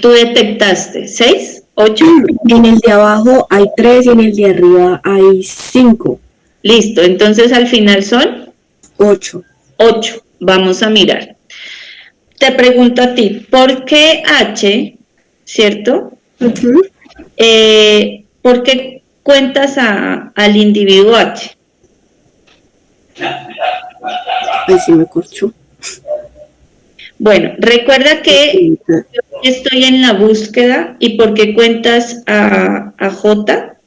Speaker 1: tú detectaste? ¿6? ¿8?
Speaker 10: En el de abajo hay 3 y en el de arriba hay 5.
Speaker 1: Listo, entonces al final son
Speaker 10: 8.
Speaker 1: 8. Vamos a mirar. Te pregunto a ti, ¿por qué H, cierto? ¿Por qué cuentas al individuo H?
Speaker 10: Ahí sí me corchó.
Speaker 1: Bueno, recuerda que yo estoy en la búsqueda y ¿por qué cuentas a J?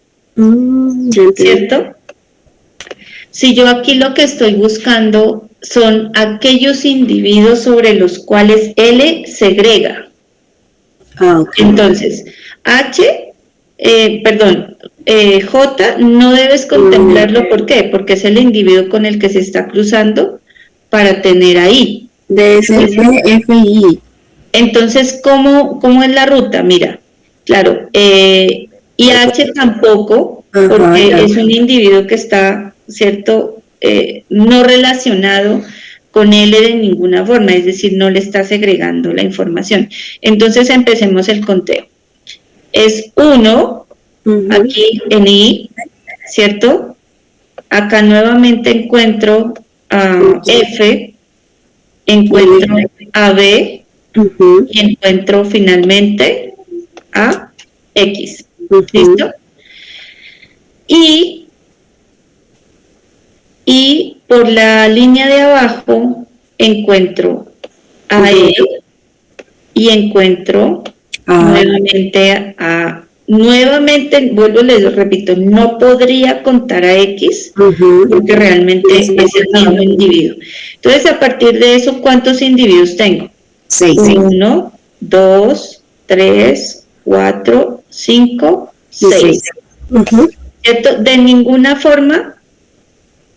Speaker 1: ¿Cierto? Si yo aquí lo que estoy buscando son aquellos individuos sobre los cuales L segrega.
Speaker 10: Okay.
Speaker 1: Entonces, J no debes contemplarlo, ¿por qué? Porque es el individuo con el que se está cruzando para tener ahí.
Speaker 10: Debe ser B, F y I.
Speaker 1: Entonces, ¿cómo es la ruta? Mira, claro, y H tampoco, porque es un individuo que está, ¿cierto?, no relacionado con L de ninguna forma, es decir, no le está segregando la información. Entonces, empecemos el conteo. Es 1, aquí en I, ¿cierto? Acá nuevamente encuentro a F, encuentro a B, y encuentro finalmente a X. ¿Listo? Y por la línea de abajo encuentro a E y encuentro nuevamente, vuelvo, les repito, no podría contar a X porque realmente es el mismo individuo. Entonces, a partir de eso, ¿cuántos individuos tengo?
Speaker 10: 6.
Speaker 1: 1, 2, 3, 4, 5, 6. ¿Cierto? De ninguna forma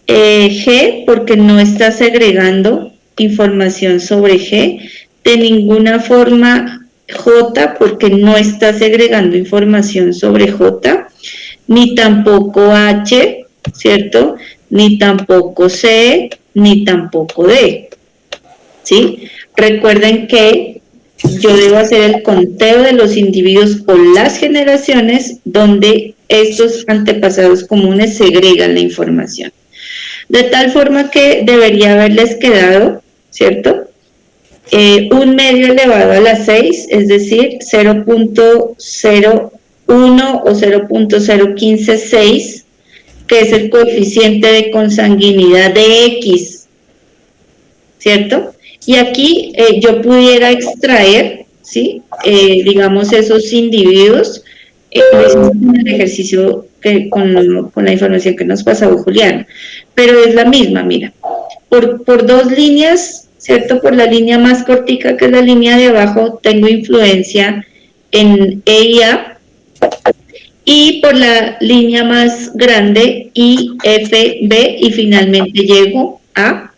Speaker 1: G, porque no está segregando información sobre G. De ninguna forma J, porque no está segregando información sobre J. Ni tampoco H, ¿cierto? Ni tampoco C, ni tampoco D. ¿Sí? Recuerden que yo debo hacer el conteo de los individuos o las generaciones donde estos antepasados comunes segregan la información. De tal forma que debería haberles quedado, ¿cierto? 1 medio elevado a la 6, es decir, 0.01 o 0.0156, que es el coeficiente de consanguinidad de X, ¿cierto? Y aquí yo pudiera extraer, ¿sí? Digamos, esos individuos en el ejercicio con la información que nos pasó Julián, pero es la misma, mira, por 2 líneas, ¿cierto? Por la línea más cortica, que es la línea de abajo, tengo influencia en E y A, y por la línea más grande, I, F, B, y finalmente llego a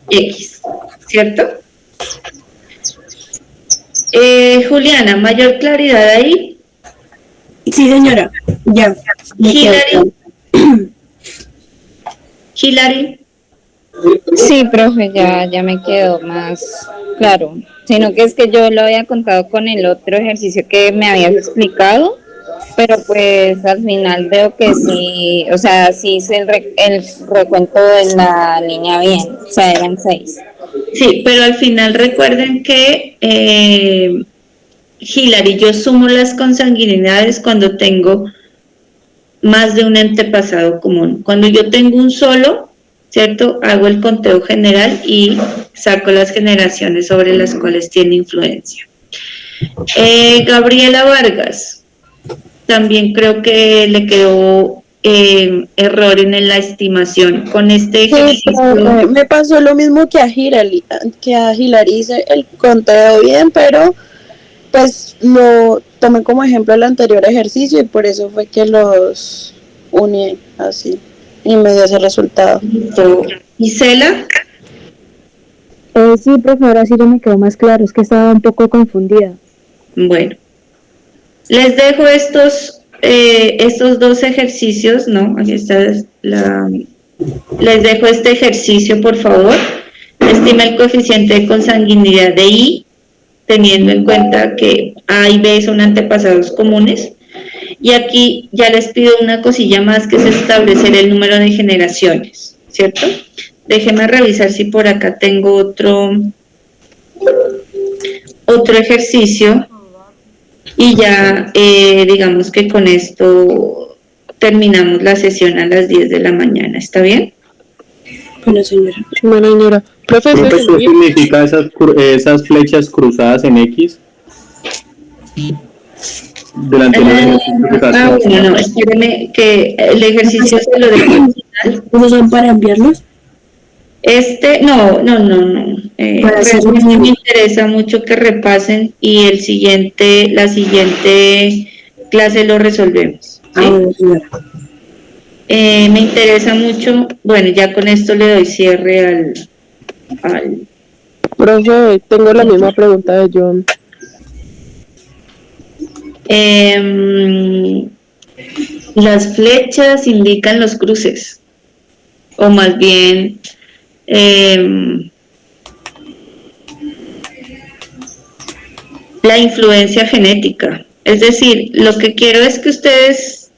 Speaker 1: X, ¿cierto? Juliana, ¿mayor claridad ahí?
Speaker 10: Sí, señora, ya.
Speaker 1: Hilary.
Speaker 8: Sí, profe, ya me quedó más claro. Sino que es que yo lo había contado con el otro ejercicio que me habías explicado, pero pues al final veo que sí, o sea, sí hice el recuento de la línea bien, o sea, eran 6.
Speaker 1: Sí, pero al final recuerden que, Hilary, yo sumo las consanguinidades cuando tengo más de un antepasado común. Cuando yo tengo un solo, ¿cierto? Hago el conteo general y saco las generaciones sobre las cuales tiene influencia. Gabriela Vargas, también creo que le quedó error en la estimación. Con este ejercicio...
Speaker 2: Me pasó lo mismo que a Hilary, hice el conteo bien, pero pues lo tomé como ejemplo el anterior ejercicio y por eso fue que los uní así y me dio ese resultado.
Speaker 1: Isela.
Speaker 11: Sí, profe, ahora sí ya me quedó más claro, es que estaba un poco confundida.
Speaker 1: Bueno, les dejo estos dos ejercicios, ¿no? Aquí está les dejo este ejercicio, por favor. Estima el coeficiente de consanguinidad de I, teniendo en cuenta que A y B son antepasados comunes. Y aquí ya les pido una cosilla más, que es establecer el número de generaciones, ¿cierto? Déjenme revisar si por acá tengo otro ejercicio. Y ya, digamos que con esto terminamos la sesión a las 10 de la mañana, ¿está bien?
Speaker 10: Bueno, señora.
Speaker 4: Bueno, señora. Profe, ¿qué significa esas flechas cruzadas en X? Delante del ejercicio.
Speaker 1: Bueno, no, espérenme que el ejercicio se lo dejo al final.
Speaker 10: ¿Cómo son para enviarlos?
Speaker 1: No. Realmente me interesa mucho que repasen y la siguiente clase lo resolvemos, ¿sí?
Speaker 10: Bueno, señora.
Speaker 1: Me interesa mucho, bueno, ya con esto le doy cierre al...
Speaker 12: Profe, tengo la misma pregunta de John.
Speaker 1: Las flechas indican los cruces, o más bien la influencia genética. Es decir, lo que quiero es que ustedes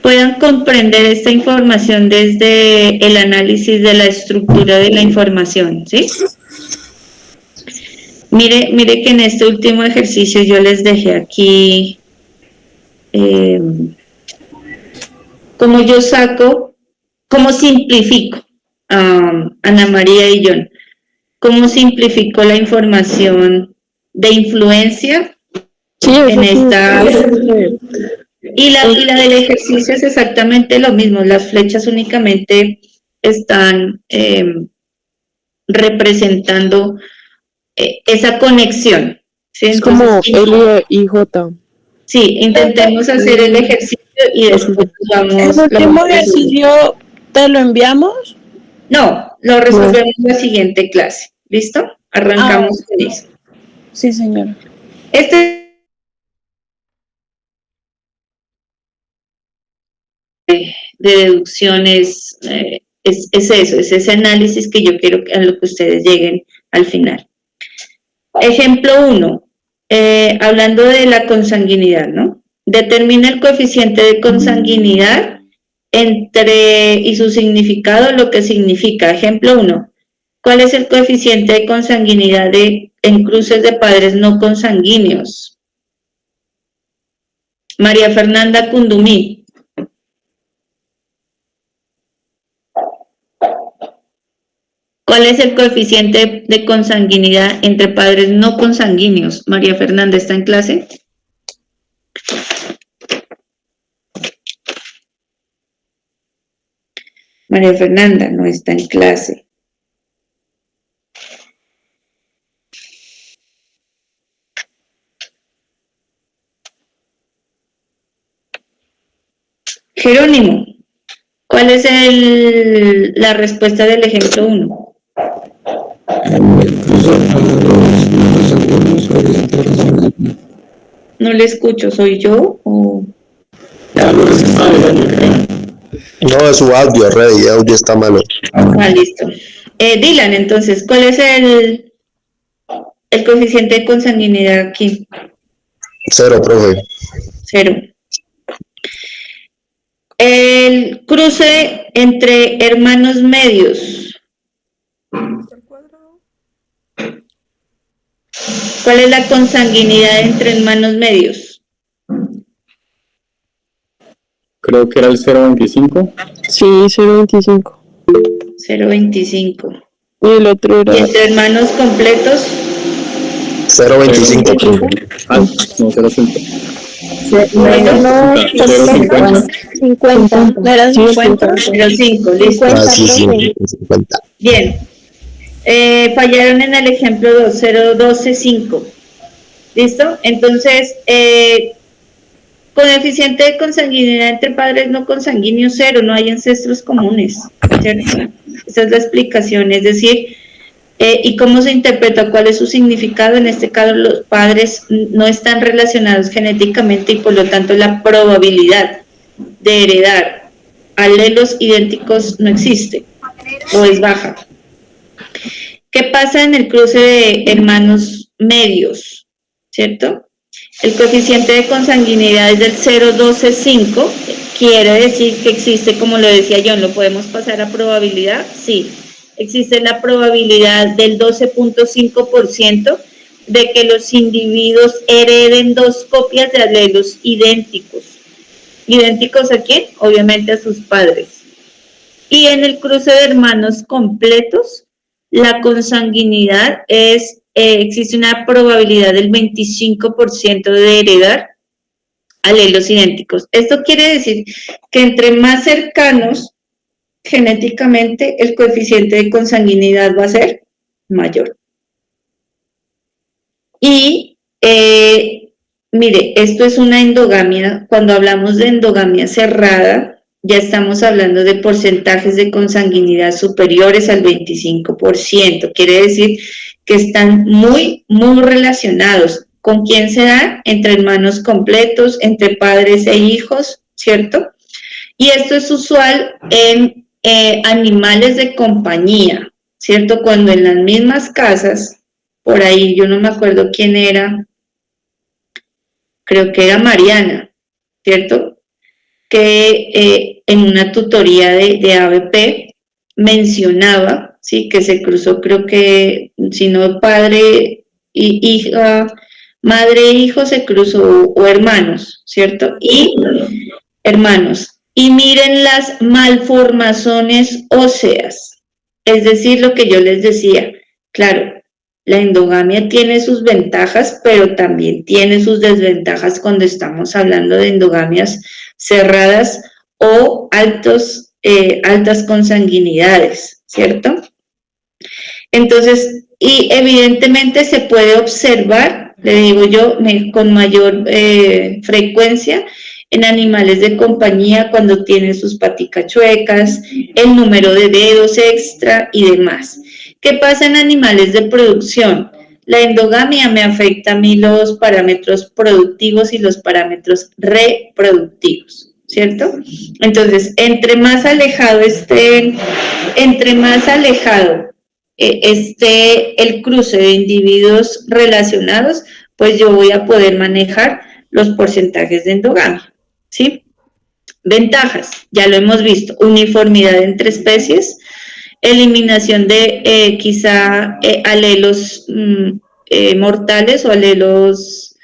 Speaker 1: puedan comprender esta información desde el análisis de la estructura de la información, ¿sí? Mire que en este último ejercicio yo les dejé aquí como yo saco, cómo simplifico, Ana María y John, cómo simplifico la información de influencia en esta... Y la del ejercicio es exactamente lo mismo, las flechas únicamente están representando esa conexión, ¿sí?
Speaker 12: Es
Speaker 1: Entonces,
Speaker 12: como L y J.
Speaker 1: Sí, intentemos hacer el ejercicio y después vamos...
Speaker 2: ¿El último ejercicio te lo enviamos?
Speaker 1: No, lo resolvemos en la siguiente clase, ¿listo? Arrancamos con eso.
Speaker 2: Sí, señora.
Speaker 1: De deducciones es eso, es ese análisis que yo quiero a lo que ustedes lleguen al final. Ejemplo 1, hablando de la consanguinidad, ¿no? Determina el coeficiente de consanguinidad y su significado, lo que significa. Ejemplo 1, ¿cuál es el coeficiente de consanguinidad en cruces de padres no consanguíneos? María Fernanda Cundumí. ¿Cuál es el coeficiente de consanguinidad entre padres no consanguíneos? María Fernanda, ¿está en clase? María Fernanda no está en clase. Jerónimo, ¿cuál es la respuesta del ejemplo 1? No le escucho, ¿soy yo o...?
Speaker 13: No, es su audio, Rey, el audio está malo.
Speaker 1: Ah, listo. Dylan, entonces, ¿cuál es el coeficiente de consanguinidad aquí?
Speaker 13: 0, profe.
Speaker 1: 0. El cruce entre hermanos medios. ¿Cuál es la consanguinidad entre hermanos medios?
Speaker 4: Creo que era el 0.25.
Speaker 12: Sí, 0.25.
Speaker 1: 0.25.
Speaker 12: Y el otro era...
Speaker 1: ¿Y entre hermanos completos?
Speaker 13: 0.25, profe.
Speaker 4: Ah, no, 0.5.
Speaker 5: No,
Speaker 4: 0.50.
Speaker 5: 50.
Speaker 2: ¿No eran 50?
Speaker 1: 0.5, listo.
Speaker 13: Ah, sí, sí, 50.
Speaker 1: Bien. Fallaron en el ejemplo 2, 0.12.5. ¿Listo? Entonces, coeficiente de consanguinidad entre padres no consanguíneos 0, no hay ancestros comunes, ¿cierto? Esa es la explicación, es decir, ¿y cómo se interpreta? ¿Cuál es su significado? En este caso, los padres no están relacionados genéticamente y por lo tanto la probabilidad de heredar alelos idénticos no existe o es baja. ¿Qué pasa en el cruce de hermanos medios? ¿Cierto? El coeficiente de consanguinidad es del 0.12.5, quiere decir que existe, como lo decía John, ¿lo podemos pasar a probabilidad? Sí, existe la probabilidad del 12.5% de que los individuos hereden 2 copias de alelos idénticos. ¿Idénticos a quién? Obviamente a sus padres. Y en el cruce de hermanos completos, la consanguinidad es, existe una probabilidad del 25% de heredar alelos idénticos. Esto quiere decir que entre más cercanos genéticamente, el coeficiente de consanguinidad va a ser mayor. Y, mire, esto es una endogamia. Cuando hablamos de endogamia cerrada, ya estamos hablando de porcentajes de consanguinidad superiores al 25%. Quiere decir que están muy, muy relacionados. ¿Con quién se da? Entre hermanos completos, entre padres e hijos, ¿cierto? Y esto es usual en animales de compañía, ¿cierto? Cuando en las mismas casas, por ahí, yo no me acuerdo quién era, creo que era Mariana, ¿cierto? Que en una tutoría de ABP mencionaba, ¿sí? Que se cruzó, creo que, si no padre y hija, madre e hijo se cruzó, o hermanos, ¿cierto? Y hermanos. Y miren las malformaciones óseas, es decir, lo que yo les decía, claro, la endogamia tiene sus ventajas, pero también tiene sus desventajas cuando estamos hablando de endogamias cerradas o altas consanguinidades, ¿cierto? Entonces, y evidentemente se puede observar, le digo yo, con mayor frecuencia, en animales de compañía cuando tienen sus paticas chuecas, el número de dedos extra y demás. ¿Qué pasa en animales de producción? La endogamia me afecta a mí los parámetros productivos y los parámetros reproductivos, ¿cierto? Entonces, entre más alejado esté el cruce de individuos relacionados, pues yo voy a poder manejar los porcentajes de endogamia. ¿Sí? Ventajas, ya lo hemos visto, uniformidad entre especies, eliminación de quizá alelos mortales o alelos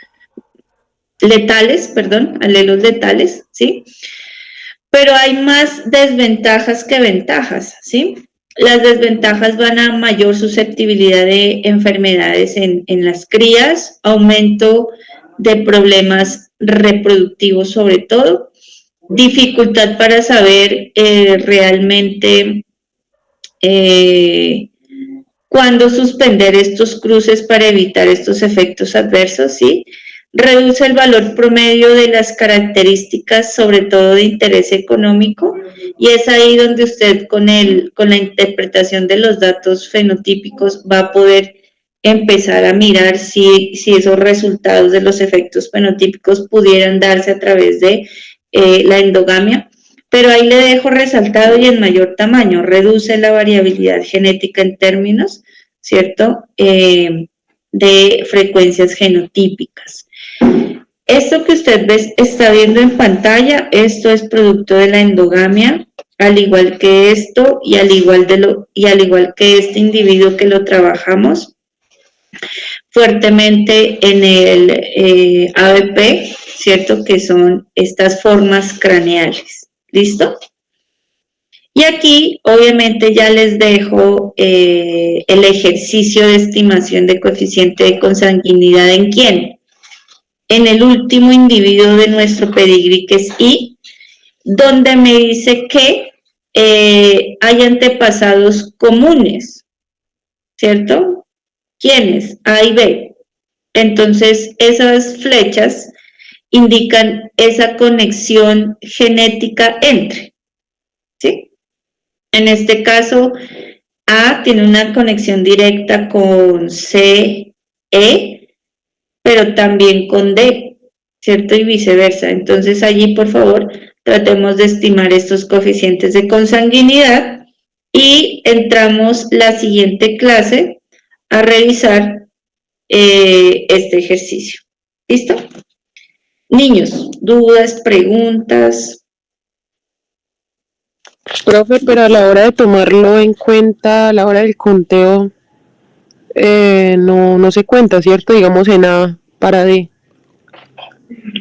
Speaker 1: letales, ¿sí? Pero hay más desventajas que ventajas, ¿sí? Las desventajas van a mayor susceptibilidad de enfermedades en las crías, aumento de problemas reproductivos sobre todo, dificultad para saber realmente cuándo suspender estos cruces para evitar estos efectos adversos, ¿sí? Reduce el valor promedio de las características, sobre todo de interés económico, y es ahí donde usted con la interpretación de los datos fenotípicos va a poder empezar a mirar si esos resultados de los efectos fenotípicos pudieran darse a través de la endogamia, pero ahí le dejo resaltado y en mayor tamaño, reduce la variabilidad genética en términos, ¿cierto?, de frecuencias genotípicas. Esto que usted está viendo en pantalla, esto es producto de la endogamia, al igual que esto y al igual que este individuo que lo trabajamos fuertemente en el ABP, ¿cierto? Que son estas formas craneales. ¿Listo? Y aquí, obviamente, ya les dejo el ejercicio de estimación de coeficiente de consanguinidad. ¿En quién? En el último individuo de nuestro pedigrí, que es I, donde me dice que hay antepasados comunes, ¿cierto? ¿Quiénes? A y B. Entonces, esas flechas indican esa conexión genética entre, ¿sí? En este caso, A tiene una conexión directa con C, E, pero también con D, ¿cierto? Y viceversa. Entonces, allí, por favor, tratemos de estimar estos coeficientes de consanguinidad y entramos la siguiente clase a revisar este ejercicio. ¿Listo? Niños, dudas, preguntas.
Speaker 12: Profe, pero a la hora de tomarlo en cuenta, a la hora del conteo, no se cuenta, ¿cierto? Digamos en A para D.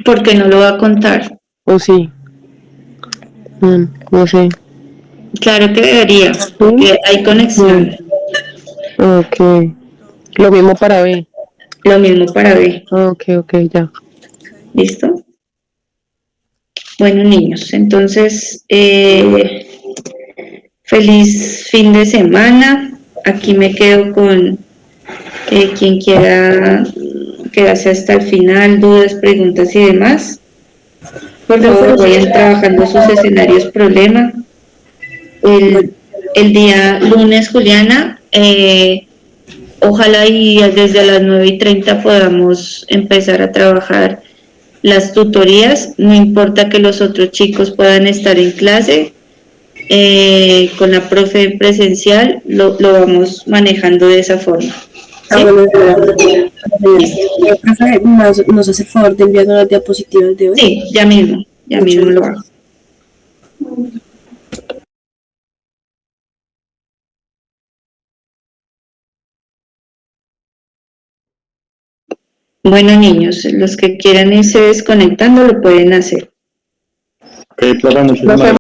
Speaker 1: Porque no lo va a contar.
Speaker 12: ¿O sí? No sé.
Speaker 1: Claro que debería, porque hay conexión.
Speaker 12: Ok. Lo mismo para B.
Speaker 1: Lo mismo para B.
Speaker 12: Ok, ya.
Speaker 1: ¿Listo? Bueno, niños, entonces, feliz fin de semana. Aquí me quedo con quien quiera quedarse hasta el final, dudas, preguntas y demás. Por favor, vayan trabajando sus escenarios problema. El día lunes, Juliana, ojalá y desde las 9:30 podamos empezar a trabajar las tutorías. No importa que los otros chicos puedan estar en clase, con la profe presencial lo vamos manejando de esa forma. ¿Sí?
Speaker 10: Profe, ¿nos hace el favor de enviarnos las diapositivas de hoy?
Speaker 1: Sí, ya mismo lo hago. Bueno, niños, los que quieran irse desconectando lo pueden hacer.
Speaker 4: Profe, muchísimas gracias.